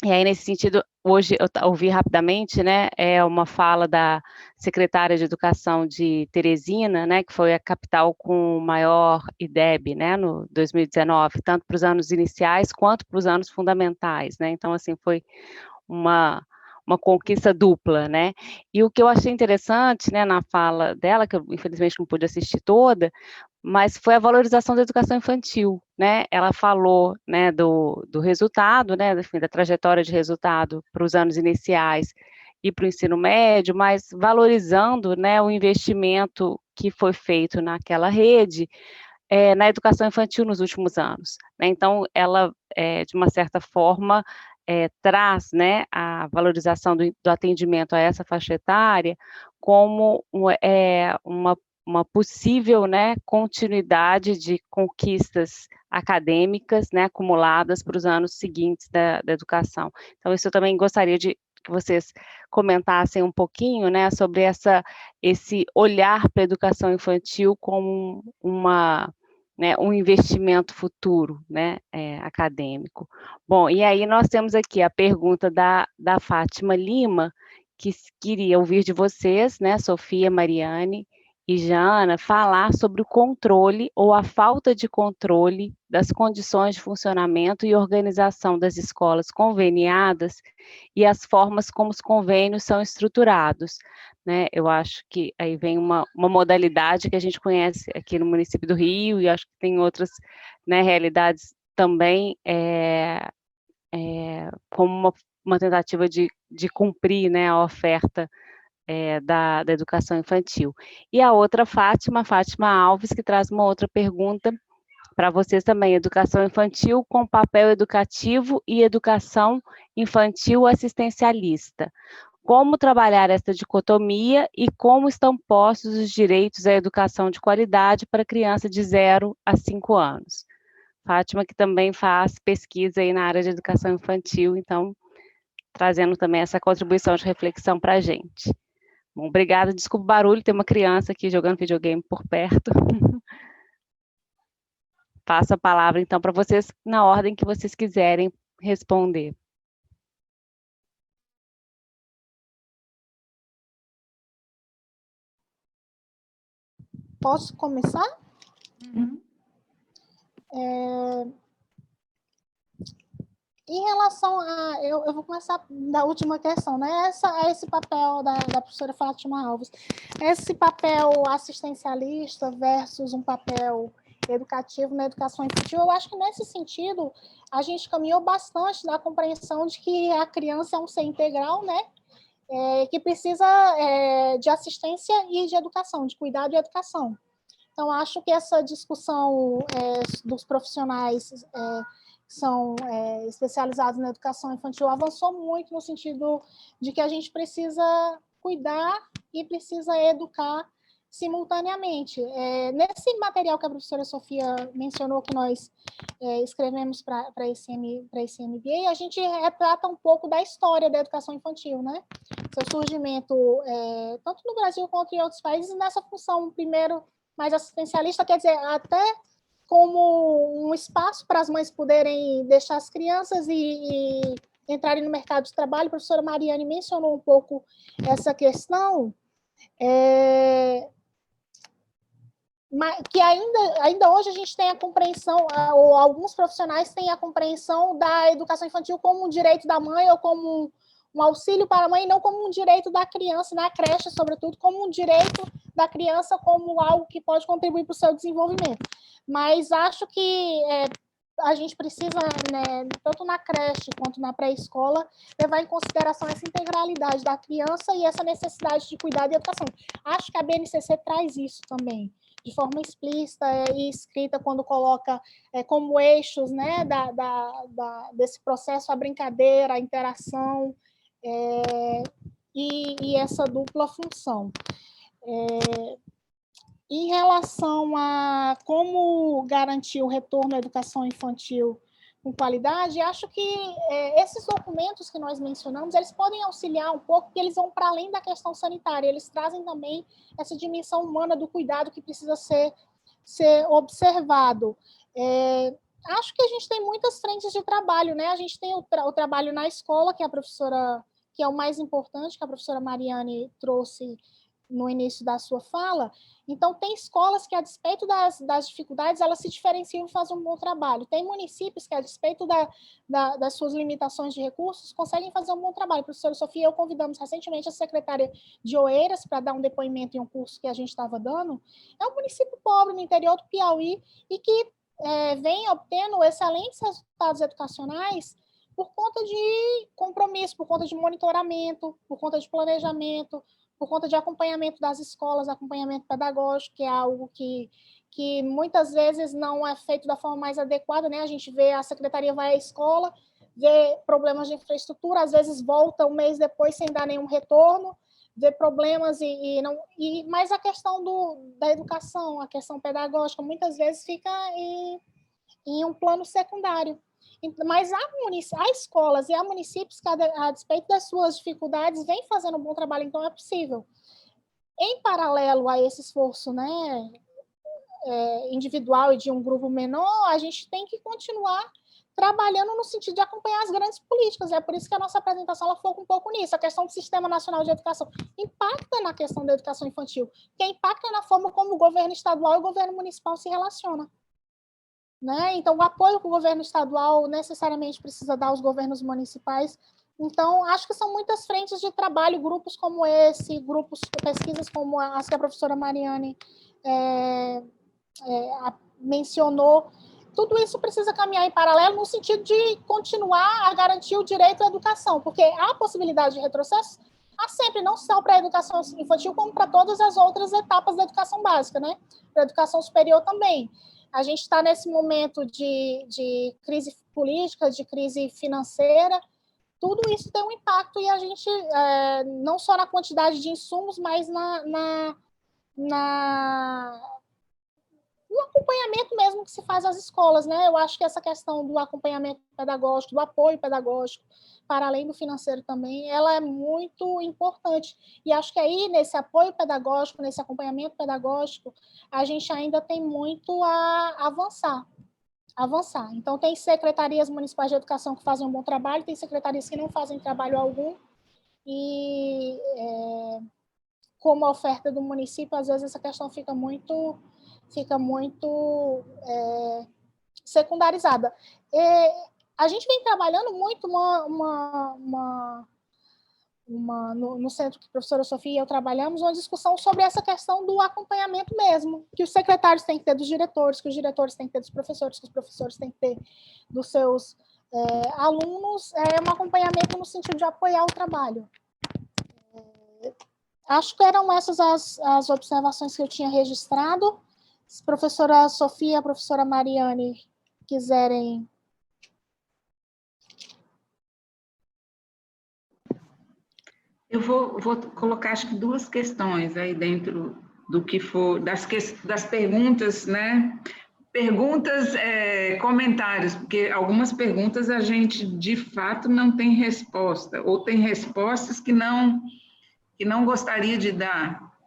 E aí, nesse sentido, hoje eu ouvi rapidamente, né, uma fala da secretária de Educação de Teresina, né, que foi a capital com o maior IDEB, né, no 2019, tanto para os anos iniciais quanto para os anos fundamentais, né, então, assim, foi uma conquista dupla, né. E o que eu achei interessante, né, na fala dela, que eu infelizmente não pude assistir toda, mas foi a valorização da educação infantil, né, ela falou, né, do resultado, né, enfim, da trajetória de resultado para os anos iniciais e para o ensino médio, mas valorizando, né, o investimento que foi feito naquela rede, na educação infantil nos últimos anos, né, então ela, de uma certa forma, traz, né, a valorização do atendimento a essa faixa etária como uma possível, né, continuidade de conquistas acadêmicas, né, acumuladas para os anos seguintes da educação. Então isso eu também gostaria de que vocês comentassem um pouquinho, né, sobre esse olhar para a educação infantil como né, um investimento futuro, né, acadêmico. Bom, e aí nós temos aqui a pergunta da Fátima Lima, que queria ouvir de vocês, né, Sofia, Mariane e Jana, falar sobre o controle ou a falta de controle das condições de funcionamento e organização das escolas conveniadas e as formas como os convênios são estruturados, né? Eu acho que aí vem uma modalidade que a gente conhece aqui no município do Rio e acho que tem outras, né, realidades também, como uma tentativa de cumprir, né, a oferta da educação infantil. E a outra Fátima Alves, que traz uma outra pergunta para vocês também, educação infantil com papel educativo e educação infantil assistencialista. Como trabalhar essa dicotomia e como estão postos os direitos à educação de qualidade para criança de 0 a 5 anos? Fátima, que também faz pesquisa aí na área de educação infantil, então, trazendo também essa contribuição de reflexão para a gente. Bom, obrigada, desculpa o barulho, tem uma criança aqui jogando videogame por perto. Passo a palavra, então, para vocês, na ordem que vocês quiserem responder. Posso começar? Uhum. Em relação a... Eu vou começar da última questão, né? Esse papel da professora Fátima Alves. Esse papel assistencialista versus um papel educativo na educação infantil, eu acho que, nesse sentido, a gente caminhou bastante na compreensão de que a criança é um ser integral, né? Que precisa de assistência e de educação, de cuidado e educação. Então, acho que essa discussão dos profissionais que são especializados na educação infantil avançou muito no sentido de que a gente precisa cuidar e precisa educar simultaneamente. Nesse material que a professora Sofia mencionou, que nós escrevemos para esse MBA, a gente retrata um pouco da história da educação infantil, né? Seu surgimento, tanto no Brasil quanto em outros países, nessa função, primeiro, mais assistencialista, quer dizer, até como um espaço para as mães poderem deixar as crianças e entrarem no mercado de trabalho. A professora Mariane mencionou um pouco essa questão, que ainda hoje a gente tem a compreensão, ou alguns profissionais têm a compreensão da educação infantil como um direito da mãe ou como um auxílio para a mãe, não como um direito da criança, na creche, sobretudo, como um direito da criança, como algo que pode contribuir para o seu desenvolvimento. Mas acho que a gente precisa, né, tanto na creche quanto na pré-escola, levar em consideração essa integralidade da criança e essa necessidade de cuidado e educação. Acho que a BNCC traz isso também, de forma explícita e escrita, quando coloca como eixos, né, desse processo a brincadeira, a interação, e essa dupla função. Em relação a como garantir o retorno à educação infantil com qualidade, acho que esses documentos que nós mencionamos, eles podem auxiliar um pouco, porque eles vão para além da questão sanitária, eles trazem também essa dimensão humana do cuidado que precisa ser observado. acho que a gente tem muitas frentes de trabalho, né? A gente tem o trabalho na escola, que é o mais importante, que a professora Mariane trouxe no início da sua fala. Então, tem escolas que, a despeito das dificuldades, elas se diferenciam e fazem um bom trabalho. Tem municípios que, a despeito das suas limitações de recursos, conseguem fazer um bom trabalho. A professora Sofia e eu convidamos recentemente a secretária de Oeiras para dar um depoimento em um curso que a gente estava dando. É um município pobre no interior do Piauí e que vem obtendo excelentes resultados educacionais por conta de compromisso, por conta de monitoramento, por conta de planejamento, por conta de acompanhamento das escolas, acompanhamento pedagógico, que é algo que muitas vezes não é feito da forma mais adequada, né? A gente vê, a secretaria vai à escola, vê problemas de infraestrutura, às vezes volta um mês depois sem dar nenhum retorno, vê problemas mas a questão da educação, a questão pedagógica, muitas vezes fica em um plano secundário. Mas há escolas e há municípios que, a despeito das suas dificuldades, vêm fazendo um bom trabalho, então é possível. Em paralelo a esse esforço, né, individual e de um grupo menor, a gente tem que continuar trabalhando no sentido de acompanhar as grandes políticas. É por isso que a nossa apresentação ela foca um pouco nisso. A questão do Sistema Nacional de Educação impacta na questão da educação infantil, que impacta na forma como o governo estadual e o governo municipal se relacionam. Né? Então, o apoio que o governo estadual necessariamente precisa dar aos governos municipais. Então, acho que são muitas frentes de trabalho, grupos como esse, grupos de pesquisas como as que a professora Mariane mencionou. Tudo isso precisa caminhar em paralelo no sentido de continuar a garantir o direito à educação, porque há possibilidade de retrocesso, há sempre, não só para a educação infantil, como para todas as outras etapas da educação básica, né? Para a educação superior também. A gente está nesse momento de crise política, de crise financeira, tudo isso tem um impacto e a gente, não só na quantidade de insumos, mas no acompanhamento mesmo que se faz às escolas, né? Eu acho que essa questão do acompanhamento pedagógico, do apoio pedagógico, para além do financeiro também, ela é muito importante. E acho que aí, nesse apoio pedagógico, nesse acompanhamento pedagógico, a gente ainda tem muito a avançar. Então, tem secretarias municipais de educação que fazem um bom trabalho, tem secretarias que não fazem trabalho algum, e como a oferta do município, às vezes essa questão fica muito secundarizada. A gente vem trabalhando muito no centro que a professora Sofia e eu trabalhamos, uma discussão sobre essa questão do acompanhamento mesmo, que os secretários têm que ter dos diretores, que os diretores têm que ter dos professores, que os professores têm que ter dos seus alunos, um acompanhamento no sentido de apoiar o trabalho. Acho que eram essas as observações que eu tinha registrado. Se a professora Sofia e a professora Mariane quiserem... Eu vou colocar, acho que, duas questões aí dentro do que for, das perguntas, né? Perguntas, comentários, porque algumas perguntas a gente, de fato, não tem resposta, ou tem respostas que não gostaria de dar,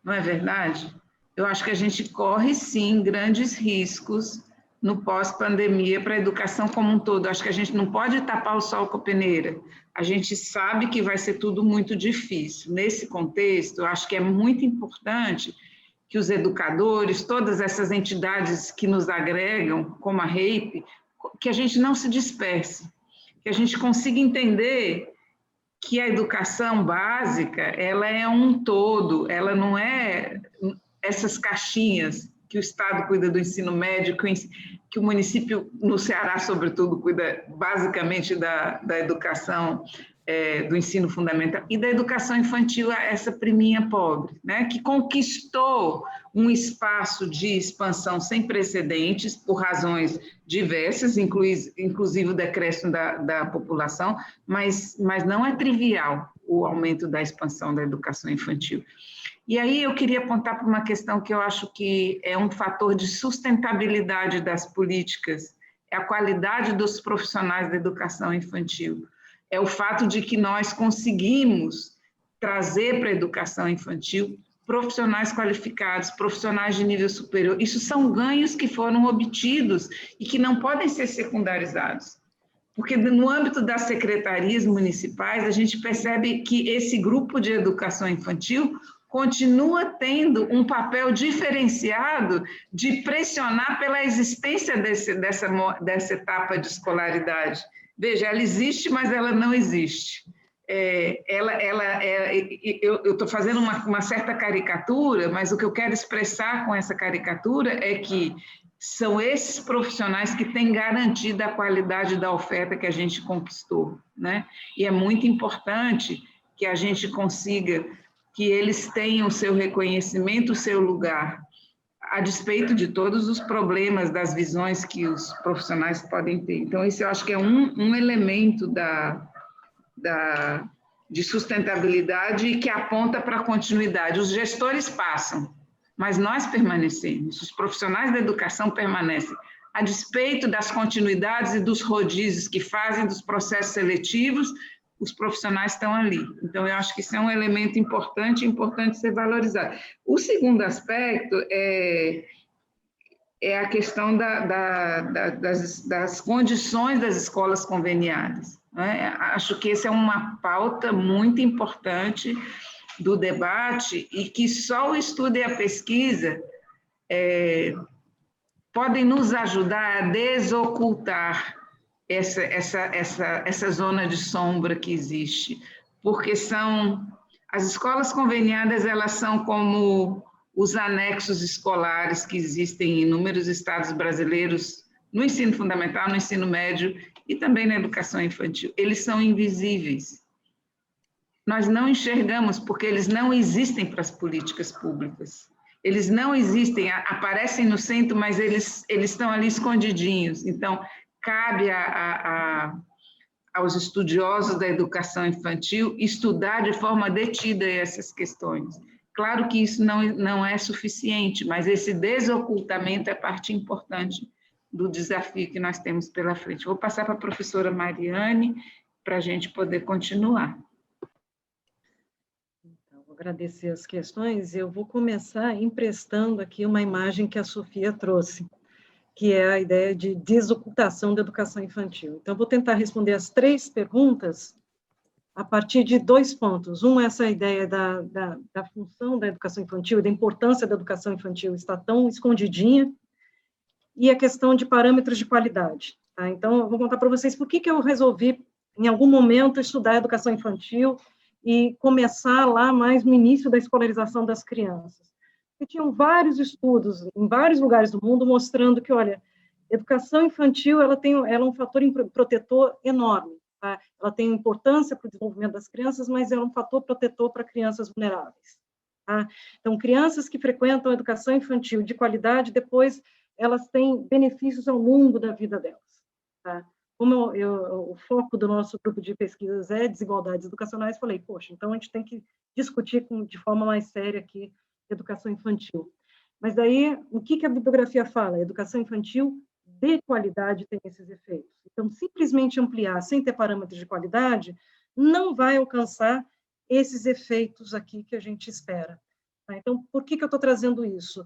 não é verdade? Eu acho que a gente corre, sim, grandes riscos no pós-pandemia para a educação como um todo. Acho que a gente não pode tapar o sol com a peneira. A gente sabe que vai ser tudo muito difícil. Nesse contexto, eu acho que é muito importante que os educadores, todas essas entidades que nos agregam, como a REIP, que a gente não se disperse, que a gente consiga entender que a educação básica, ela é um todo, ela não é essas caixinhas que o Estado cuida do ensino médio, que o município, no Ceará, sobretudo, cuida basicamente da educação, do ensino fundamental, e da educação infantil, essa priminha pobre, né, que conquistou um espaço de expansão sem precedentes, por razões diversas, inclusive o decréscimo da população, mas não é trivial o aumento da expansão da educação infantil. E aí eu queria apontar para uma questão que eu acho que é um fator de sustentabilidade das políticas, é a qualidade dos profissionais da educação infantil. É o fato de que nós conseguimos trazer para a educação infantil profissionais qualificados, profissionais de nível superior. Isso são ganhos que foram obtidos e que não podem ser secundarizados. Porque no âmbito das secretarias municipais, a gente percebe que esse grupo de educação infantil continua tendo um papel diferenciado de pressionar pela existência dessa etapa de escolaridade. Veja, ela existe, mas ela não existe. Eu estou fazendo uma certa caricatura, mas o que eu quero expressar com essa caricatura é que são esses profissionais que têm garantido a qualidade da oferta que a gente conquistou, né? E é muito importante que a gente consiga que eles tenham o seu reconhecimento, o seu lugar, a despeito de todos os problemas, das visões que os profissionais podem ter. Então, esse eu acho que é um elemento de sustentabilidade que aponta para a continuidade. Os gestores passam, mas nós permanecemos, os profissionais da educação permanecem, a despeito das continuidades e dos rodízios que fazem, dos processos seletivos, os profissionais estão ali. Então, eu acho que isso é um elemento importante ser valorizado. O segundo aspecto é a questão das condições das escolas conveniadas, né? Acho que essa é uma pauta muito importante do debate e que só o estudo e a pesquisa podem nos ajudar a desocultar essa zona de sombra que existe, porque as escolas conveniadas, elas são como os anexos escolares que existem em inúmeros estados brasileiros, no ensino fundamental, no ensino médio e também na educação infantil. Eles são invisíveis. Nós não enxergamos porque eles não existem para as políticas públicas. Eles não existem, aparecem no centro, mas eles estão ali escondidinhos. Então, cabe aos estudiosos da educação infantil estudar de forma detida essas questões. Claro que isso não é suficiente, mas esse desocultamento é parte importante do desafio que nós temos pela frente. Vou passar para a professora Mariane para a gente poder continuar. Então, vou agradecer as questões. Eu vou começar emprestando aqui uma imagem que a Sofia trouxe, que é a ideia de desocultação da educação infantil. Então, vou tentar responder as 3 perguntas a partir de 2 pontos. Um, essa ideia da função da educação infantil, da importância da educação infantil está tão escondidinha, e a questão de parâmetros de qualidade. Tá? Então, eu vou contar para vocês por que eu resolvi, em algum momento, estudar educação infantil e começar lá mais no início da escolarização das crianças. E tinham vários estudos em vários lugares do mundo mostrando que, olha, educação infantil ela é um fator protetor enorme. Tá? Ela tem importância para o desenvolvimento das crianças, mas é um fator protetor para crianças vulneráveis. Tá? Então, crianças que frequentam a educação infantil de qualidade, depois elas têm benefícios ao longo da vida delas. Tá? Como o foco do nosso grupo de pesquisas é desigualdades educacionais, falei, poxa, então a gente tem que discutir de forma mais séria aqui educação infantil. Mas daí, o que a bibliografia fala? A educação infantil de qualidade tem esses efeitos. Então, simplesmente ampliar sem ter parâmetros de qualidade não vai alcançar esses efeitos aqui que a gente espera. Tá? Então, por que eu estou trazendo isso?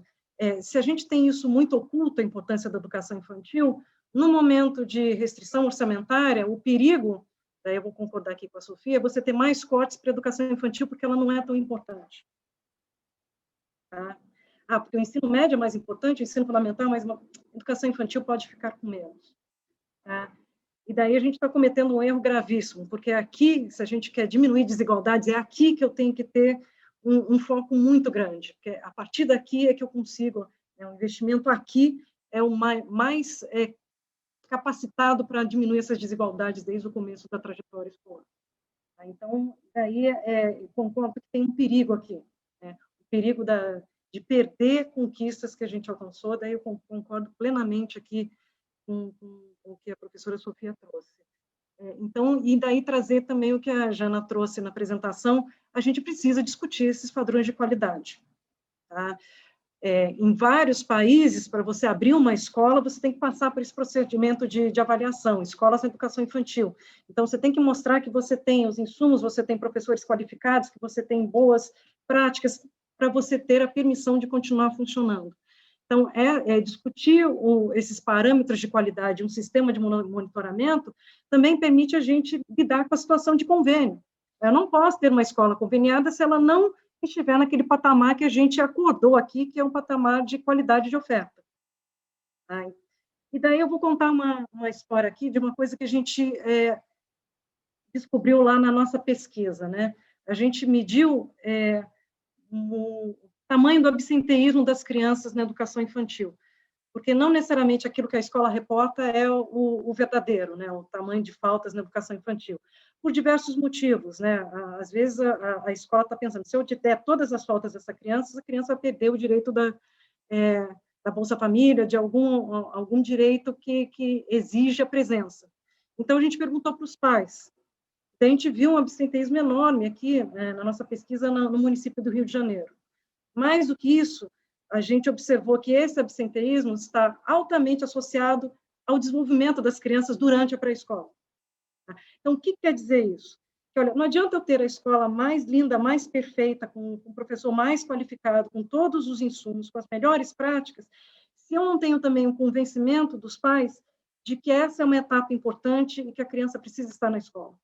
Se a gente tem isso muito oculto, a importância da educação infantil, no momento de restrição orçamentária, o perigo, daí eu vou concordar aqui com a Sofia, é você ter mais cortes para a educação infantil, porque ela não é tão importante. Tá? Porque o ensino médio é mais importante, o ensino fundamental, mas a educação infantil pode ficar com menos. Tá? E daí a gente está cometendo um erro gravíssimo, porque aqui, se a gente quer diminuir desigualdades, é aqui que eu tenho que ter um foco muito grande, porque a partir daqui é que eu consigo, o investimento aqui é o mais capacitado para diminuir essas desigualdades desde o começo da trajetória escolar. Tá? Então, daí concordo que tem um perigo aqui, né? O perigo de perder conquistas que a gente alcançou, daí eu concordo plenamente aqui com o que a professora Sofia trouxe. Então, e daí trazer também o que a Jana trouxe na apresentação, a gente precisa discutir esses padrões de qualidade. Tá? Em vários países, para você abrir uma escola, você tem que passar por esse procedimento de avaliação, escolas de educação infantil. Então, você tem que mostrar que você tem os insumos, você tem professores qualificados, que você tem boas práticas, para você ter a permissão de continuar funcionando. Então, discutir esses parâmetros de qualidade, um sistema de monitoramento, também permite a gente lidar com a situação de convênio. Eu não posso ter uma escola conveniada se ela não estiver naquele patamar que a gente acordou aqui, que é um patamar de qualidade de oferta. Tá? E daí eu vou contar uma história aqui de uma coisa que a gente descobriu lá na nossa pesquisa, né? A gente mediu o tamanho do absenteísmo das crianças na educação infantil, porque não necessariamente aquilo que a escola reporta é o verdadeiro, né? O tamanho de faltas na educação infantil, por diversos motivos, né? Às vezes a escola está pensando, se eu der todas as faltas dessa criança, a criança vai perder o direito da Bolsa Família, de algum direito que exige a presença. Então, a gente perguntou para os pais. A gente viu um absenteísmo enorme aqui, na nossa pesquisa, no município do Rio de Janeiro. Mais do que isso, a gente observou que esse absenteísmo está altamente associado ao desenvolvimento das crianças durante a pré-escola. Então, o que quer dizer isso? Que, olha, não adianta eu ter a escola mais linda, mais perfeita, com um professor mais qualificado, com todos os insumos, com as melhores práticas, se eu não tenho também um convencimento dos pais de que essa é uma etapa importante e que a criança precisa estar na escola.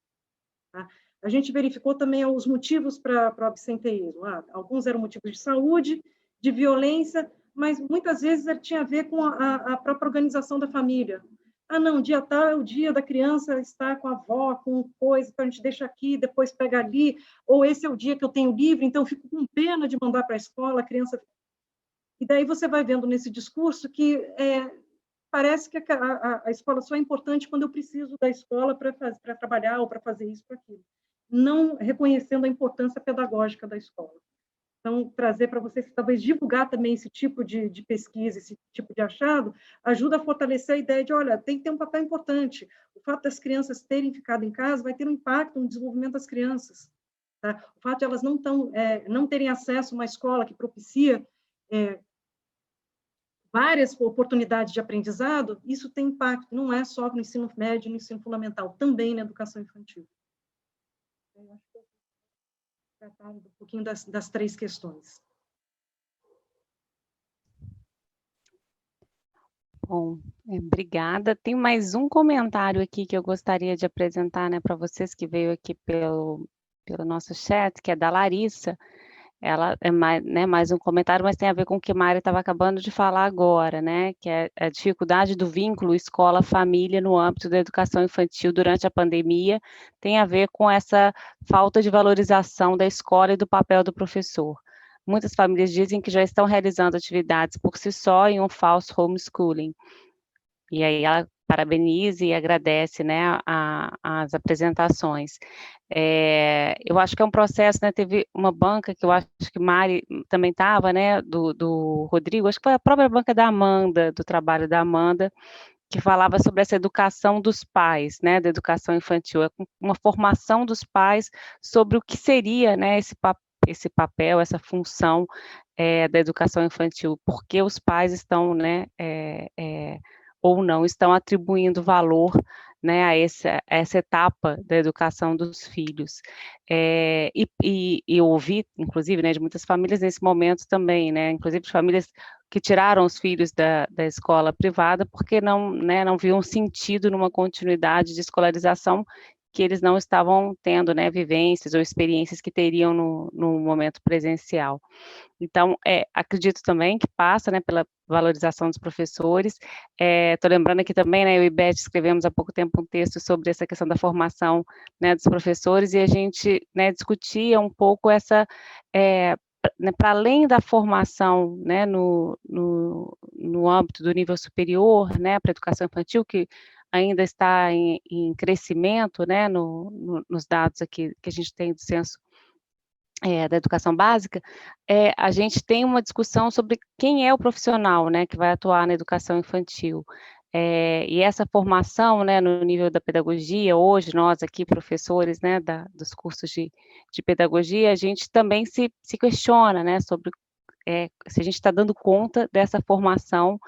Tá? A gente verificou também os motivos para o absenteísmo. Alguns eram motivos de saúde, de violência, mas muitas vezes ele tinha a ver com a própria organização da família. Não, dia tal é o dia da criança estar com a avó, com coisa, então a gente deixa aqui, depois pega ali, ou esse é o dia que eu tenho livre, então eu fico com pena de mandar para a escola, a criança... E daí você vai vendo nesse discurso que parece que a escola só é importante quando eu preciso da escola para trabalhar ou para fazer isso, para aquilo, não reconhecendo a importância pedagógica da escola. Então, trazer para vocês, talvez divulgar também esse tipo de pesquisa, esse tipo de achado, ajuda a fortalecer a ideia de, olha, tem que ter um papel importante. O fato das crianças terem ficado em casa vai ter um impacto no desenvolvimento das crianças. Tá? O fato de elas não terem acesso a uma escola que propicia várias oportunidades de aprendizado, isso tem impacto, não é só no ensino médio, no ensino fundamental, também na educação infantil. Eu acho que tratar um pouquinho das três questões. Bom, obrigada. Tem mais um comentário aqui que eu gostaria de apresentar, né, para vocês, que veio aqui pelo nosso chat, que é da Larissa. Ela é mais um comentário, mas tem a ver com o que a Mari estava acabando de falar agora, né, que é a dificuldade do vínculo escola-família no âmbito da educação infantil durante a pandemia, tem a ver com essa falta de valorização da escola e do papel do professor. Muitas famílias dizem que já estão realizando atividades por si só em um falso homeschooling. E aí ela parabeniza e agradece, né, as apresentações. Eu acho que é um processo, né, teve uma banca que eu acho que Mari também estava, né, do Rodrigo, acho que foi a própria banca da Amanda, do trabalho da Amanda, que falava sobre essa educação dos pais, né, da educação infantil, uma formação dos pais sobre o que seria, né, esse papel, essa função da educação infantil, porque os pais estão, né, ou não, estão atribuindo valor, né, a essa etapa da educação dos filhos. E eu ouvi, inclusive, né, de muitas famílias nesse momento também, né, inclusive de famílias que tiraram os filhos da escola privada porque não viam sentido numa continuidade de escolarização que eles não estavam tendo, né, vivências ou experiências que teriam no momento presencial. Então, acredito também que passa, né, pela valorização dos professores. Estou lembrando aqui também, né, eu e Beth escrevemos há pouco tempo um texto sobre essa questão da formação, né, dos professores, e a gente, né, discutia um pouco essa, né, para além da formação, né, no âmbito do nível superior, né, para a educação infantil, que ainda está em crescimento, né, nos dados aqui que a gente tem do censo da educação básica, a gente tem uma discussão sobre quem é o profissional, né, que vai atuar na educação infantil. E essa formação, né, no nível da pedagogia, hoje nós aqui, professores, né, dos cursos de pedagogia, a gente também se questiona, né, sobre se a gente está dando conta dessa formação,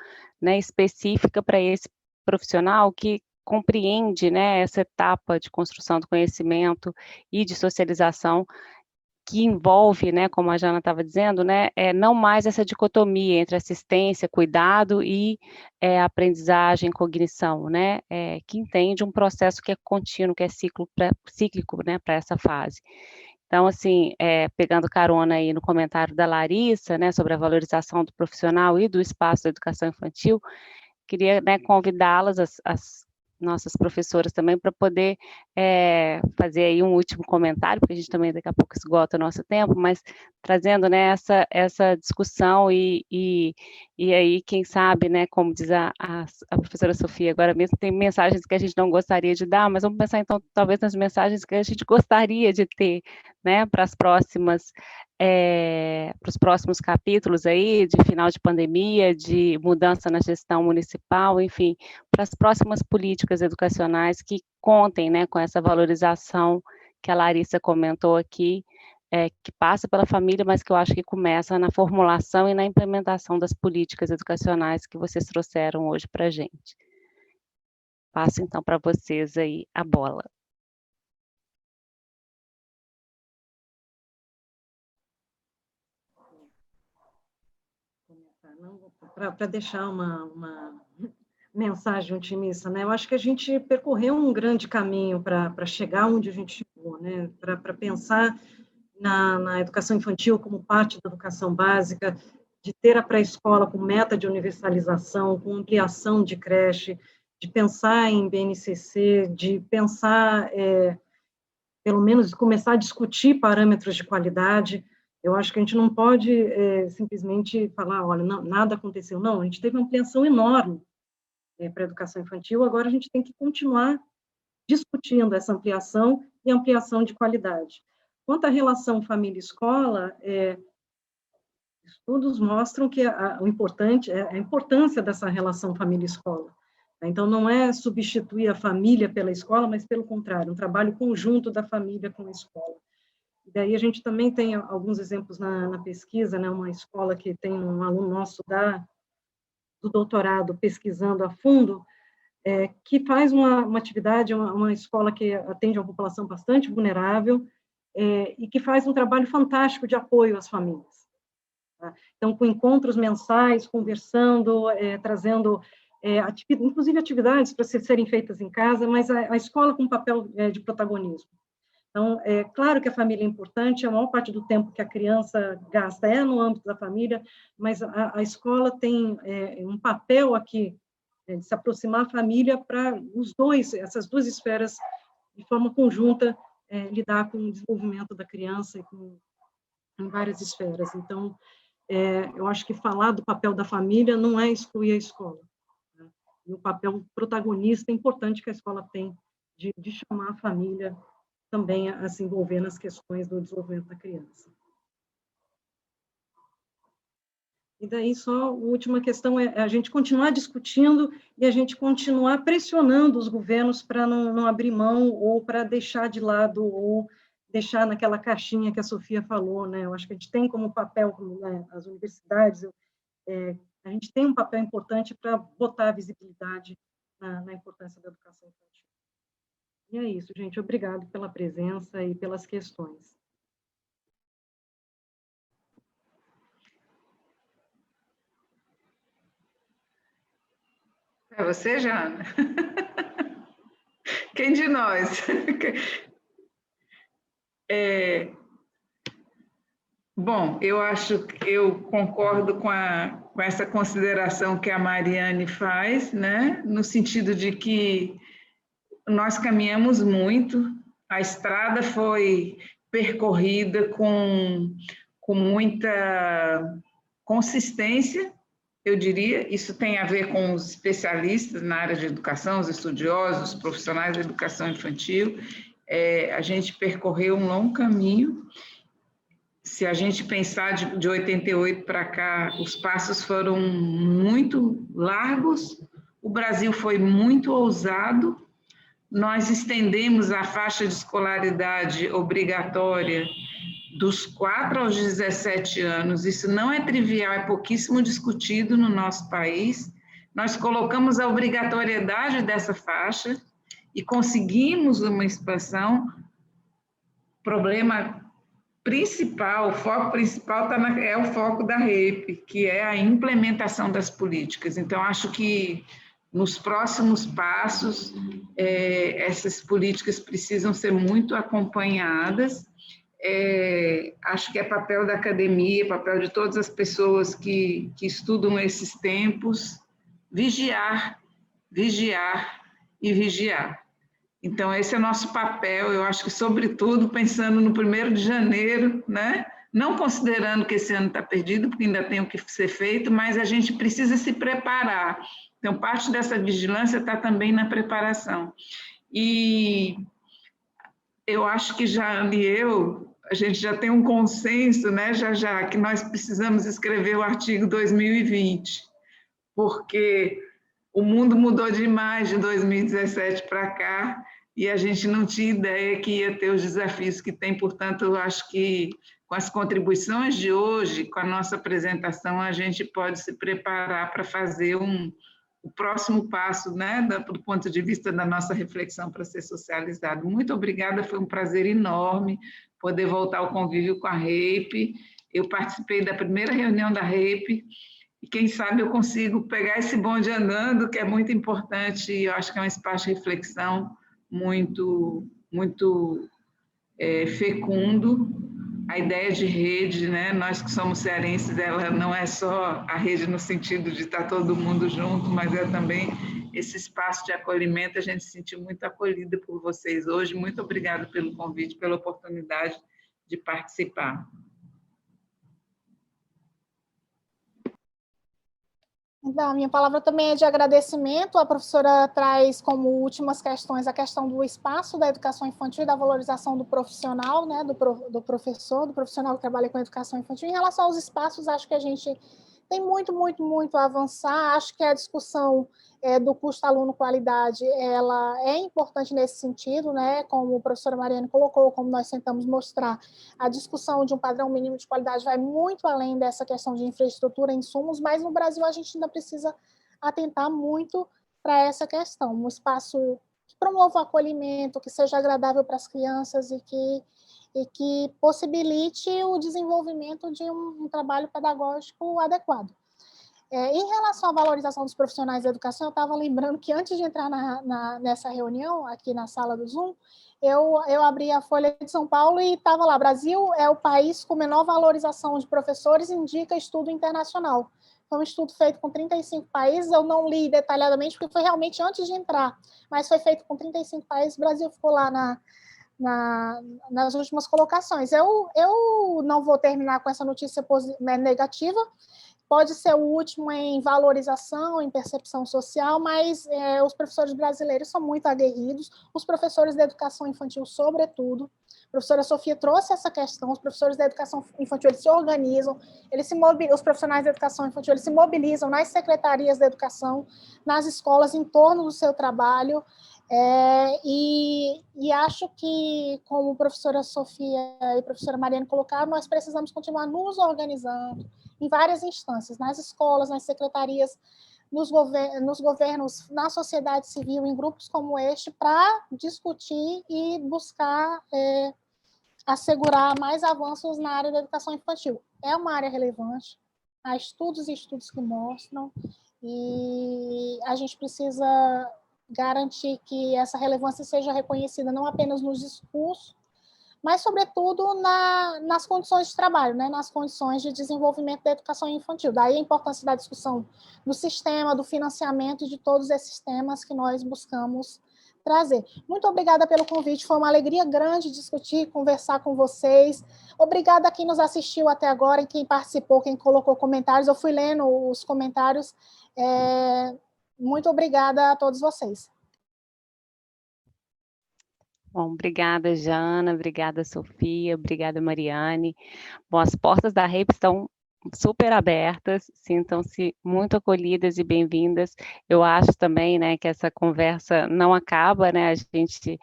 né, específica para esse profissional que compreende, né, essa etapa de construção do conhecimento e de socialização que envolve, né, como a Jana estava dizendo, né, não mais essa dicotomia entre assistência, cuidado e aprendizagem, cognição, né, que entende um processo que é contínuo, que é cíclico, né, para essa fase. Então, assim, pegando carona aí no comentário da Larissa, né, sobre a valorização do profissional e do espaço da educação infantil, queria, né, convidá-las, as nossas professoras também, para poder fazer aí um último comentário, porque a gente também daqui a pouco esgota o nosso tempo, mas trazendo, né, essa discussão e aí, quem sabe, né, como diz a professora Sofia agora mesmo, tem mensagens que a gente não gostaria de dar, mas vamos pensar então, talvez nas mensagens que a gente gostaria de ter, né, para as próximas para os próximos capítulos aí, de final de pandemia, de mudança na gestão municipal, enfim, para as próximas políticas educacionais que contem, né, com essa valorização que a Larissa comentou aqui, que passa pela família, mas que eu acho que começa na formulação e na implementação das políticas educacionais que vocês trouxeram hoje para a gente. Passo, então, para vocês aí a bola. Para deixar uma mensagem otimista, né? Eu acho que a gente percorreu um grande caminho para chegar onde a gente chegou, né? Para pensar na educação infantil como parte da educação básica, de ter a pré-escola com meta de universalização, com ampliação de creche, de pensar em BNCC, de pensar, pelo menos, começar a discutir parâmetros de qualidade. Eu acho que a gente não pode simplesmente falar, olha, não, nada aconteceu. Não, a gente teve uma ampliação enorme para a educação infantil, agora a gente tem que continuar discutindo essa ampliação e ampliação de qualidade. Quanto à relação família-escola, estudos mostram que o importante é a importância dessa relação família-escola. Então, não é substituir a família pela escola, mas, pelo contrário, um trabalho conjunto da família com a escola. E daí a gente também tem alguns exemplos na pesquisa, né? Uma escola que tem um aluno nosso do doutorado pesquisando a fundo, que faz uma atividade, uma escola que atende a uma população bastante vulnerável e que faz um trabalho fantástico de apoio às famílias. Tá? Então, com encontros mensais, conversando, trazendo, inclusive atividades para serem feitas em casa, mas a escola com papel de protagonismo. Então, é claro que a família é importante, a maior parte do tempo que a criança gasta no âmbito da família, mas a escola tem um papel aqui de se aproximar a família para essas duas esferas, de forma conjunta, lidar com o desenvolvimento da criança em várias esferas. Então, eu acho que falar do papel da família não é excluir a escola. Né? E o papel protagonista importante que a escola tem de chamar a família também a se envolver nas questões do desenvolvimento da criança. E daí só a última questão é a gente continuar discutindo e a gente continuar pressionando os governos para não abrir mão ou para deixar de lado ou deixar naquela caixinha que a Sofia falou, né? Eu acho que a gente tem como papel, né, as universidades, a gente tem um papel importante para botar a visibilidade na importância da educação infantil. E é isso, gente. Obrigado pela presença e pelas questões. É você, Jana? Quem de nós? Bom, eu concordo com essa consideração que a Mariane faz, né? No sentido de que nós caminhamos muito, a estrada foi percorrida com muita consistência, eu diria. Isso tem a ver com os especialistas na área de educação, os estudiosos, os profissionais da educação infantil. A gente percorreu um longo caminho. Se a gente pensar de 88 para cá, os passos foram muito largos, o Brasil foi muito ousado. Nós estendemos a faixa de escolaridade obrigatória dos 4 aos 17 anos. Isso não é trivial, é pouquíssimo discutido no nosso país. Nós colocamos a obrigatoriedade dessa faixa e conseguimos uma expansão. Problema o foco principal é o foco da REIP, que é a implementação das políticas. Então, acho que nos próximos passos, essas políticas precisam ser muito acompanhadas. Acho que é papel da academia, papel de todas as pessoas que estudam esses tempos, vigiar e vigiar. Então, esse é o nosso papel, eu acho que, sobretudo, pensando no 1º de janeiro, né? Não considerando que esse ano está perdido, porque ainda tem o que ser feito, mas a gente precisa se preparar. Então, parte dessa vigilância está também na preparação. E eu acho que Jane e a gente já tem um consenso, né, já, que nós precisamos escrever o artigo 2020, porque o mundo mudou demais de 2017 para cá e a gente não tinha ideia que ia ter os desafios que tem. Portanto, eu acho que com as contribuições de hoje, com a nossa apresentação, a gente pode se preparar para fazer o próximo passo, né, do ponto de vista da nossa reflexão para ser socializado. Muito obrigada, foi um prazer enorme poder voltar ao convívio com a REIP. Eu participei da primeira reunião da REIP, e quem sabe eu consigo pegar esse bonde andando, que é muito importante, e eu acho que é um espaço de reflexão muito fecundo. A ideia de rede, né? Nós que somos cearenses, ela não é só a rede no sentido de estar todo mundo junto, mas é também esse espaço de acolhimento. A gente se sentiu muito acolhida por vocês hoje. Muito obrigada pelo convite, pela oportunidade de participar. Então, a minha palavra também é de agradecimento. A professora traz como últimas questões a questão do espaço da educação infantil e da valorização do profissional, né, do profissional que trabalha com educação infantil. Em relação aos espaços, acho que a gente tem muito a avançar. Acho que a discussão do custo aluno-qualidade, ela é importante nesse sentido, né? Como a professora Mariane colocou, como nós tentamos mostrar, a discussão de um padrão mínimo de qualidade vai muito além dessa questão de infraestrutura, insumos, mas no Brasil a gente ainda precisa atentar muito para essa questão, um espaço que promova o acolhimento, que seja agradável para as crianças e que possibilite o desenvolvimento de um trabalho pedagógico adequado. Em relação à valorização dos profissionais da educação, eu estava lembrando que antes de entrar nessa reunião, aqui na sala do Zoom, eu abri a Folha de São Paulo e estava lá, Brasil é o país com menor valorização de professores, indica estudo internacional. Foi um estudo feito com 35 países, eu não li detalhadamente, porque foi realmente antes de entrar, mas foi feito com 35 países, o Brasil ficou lá nas últimas colocações. Eu não vou terminar com essa notícia negativa, pode ser o último em valorização, em percepção social, mas os professores brasileiros são muito aguerridos, os professores da educação infantil, sobretudo. A professora Sofia trouxe essa questão, os professores da educação infantil, eles se organizam, os profissionais da educação infantil, eles se mobilizam nas secretarias da educação, nas escolas, em torno do seu trabalho, e acho que, como a professora Sofia e a professora Mariane colocaram, nós precisamos continuar nos organizando em várias instâncias, nas escolas, nas secretarias, nos governos, na sociedade civil, em grupos como este, para discutir e buscar assegurar mais avanços na área da educação infantil. É uma área relevante, há estudos e estudos que mostram, e a gente precisa garantir que essa relevância seja reconhecida não apenas nos discursos, mas, sobretudo, nas condições de trabalho, né? Nas condições de desenvolvimento da educação infantil. Daí a importância da discussão do sistema, do financiamento e de todos esses temas que nós buscamos trazer. Muito obrigada pelo convite, foi uma alegria grande discutir, conversar com vocês. Obrigada a quem nos assistiu até agora, e quem participou, quem colocou comentários. Eu fui lendo os comentários. Muito obrigada a todos vocês. Bom, obrigada, Jana, obrigada, Sofia, obrigada, Mariane. Bom, as portas da REIP estão super abertas, sintam-se muito acolhidas e bem-vindas. Eu acho também, né, que essa conversa não acaba, né, a gente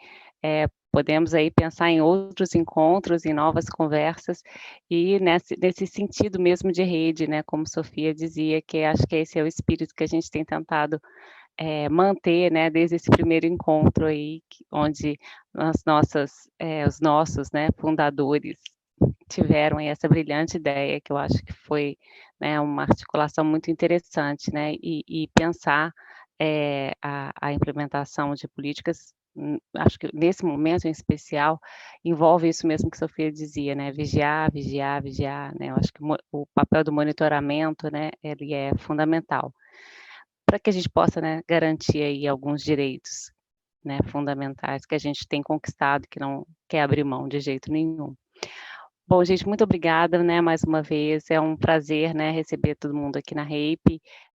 podemos aí pensar em outros encontros, em novas conversas, e nesse sentido mesmo de rede, né, como Sofia dizia, que acho que esse é o espírito que a gente tem tentado manter, né, desde esse primeiro encontro aí, onde os nossos, né, fundadores tiveram aí essa brilhante ideia, que eu acho que foi, né, uma articulação muito interessante, né, e pensar a implementação de políticas, acho que nesse momento em especial, envolve isso mesmo que a Sofia dizia, né, vigiar, vigiar, vigiar, né, eu acho que o papel do monitoramento, né, ele é fundamental, para que a gente possa, né, garantir aí alguns direitos, né, fundamentais que a gente tem conquistado, que não quer abrir mão de jeito nenhum. Bom, gente, muito obrigada, né, mais uma vez, é um prazer, né, receber todo mundo aqui na RAPE.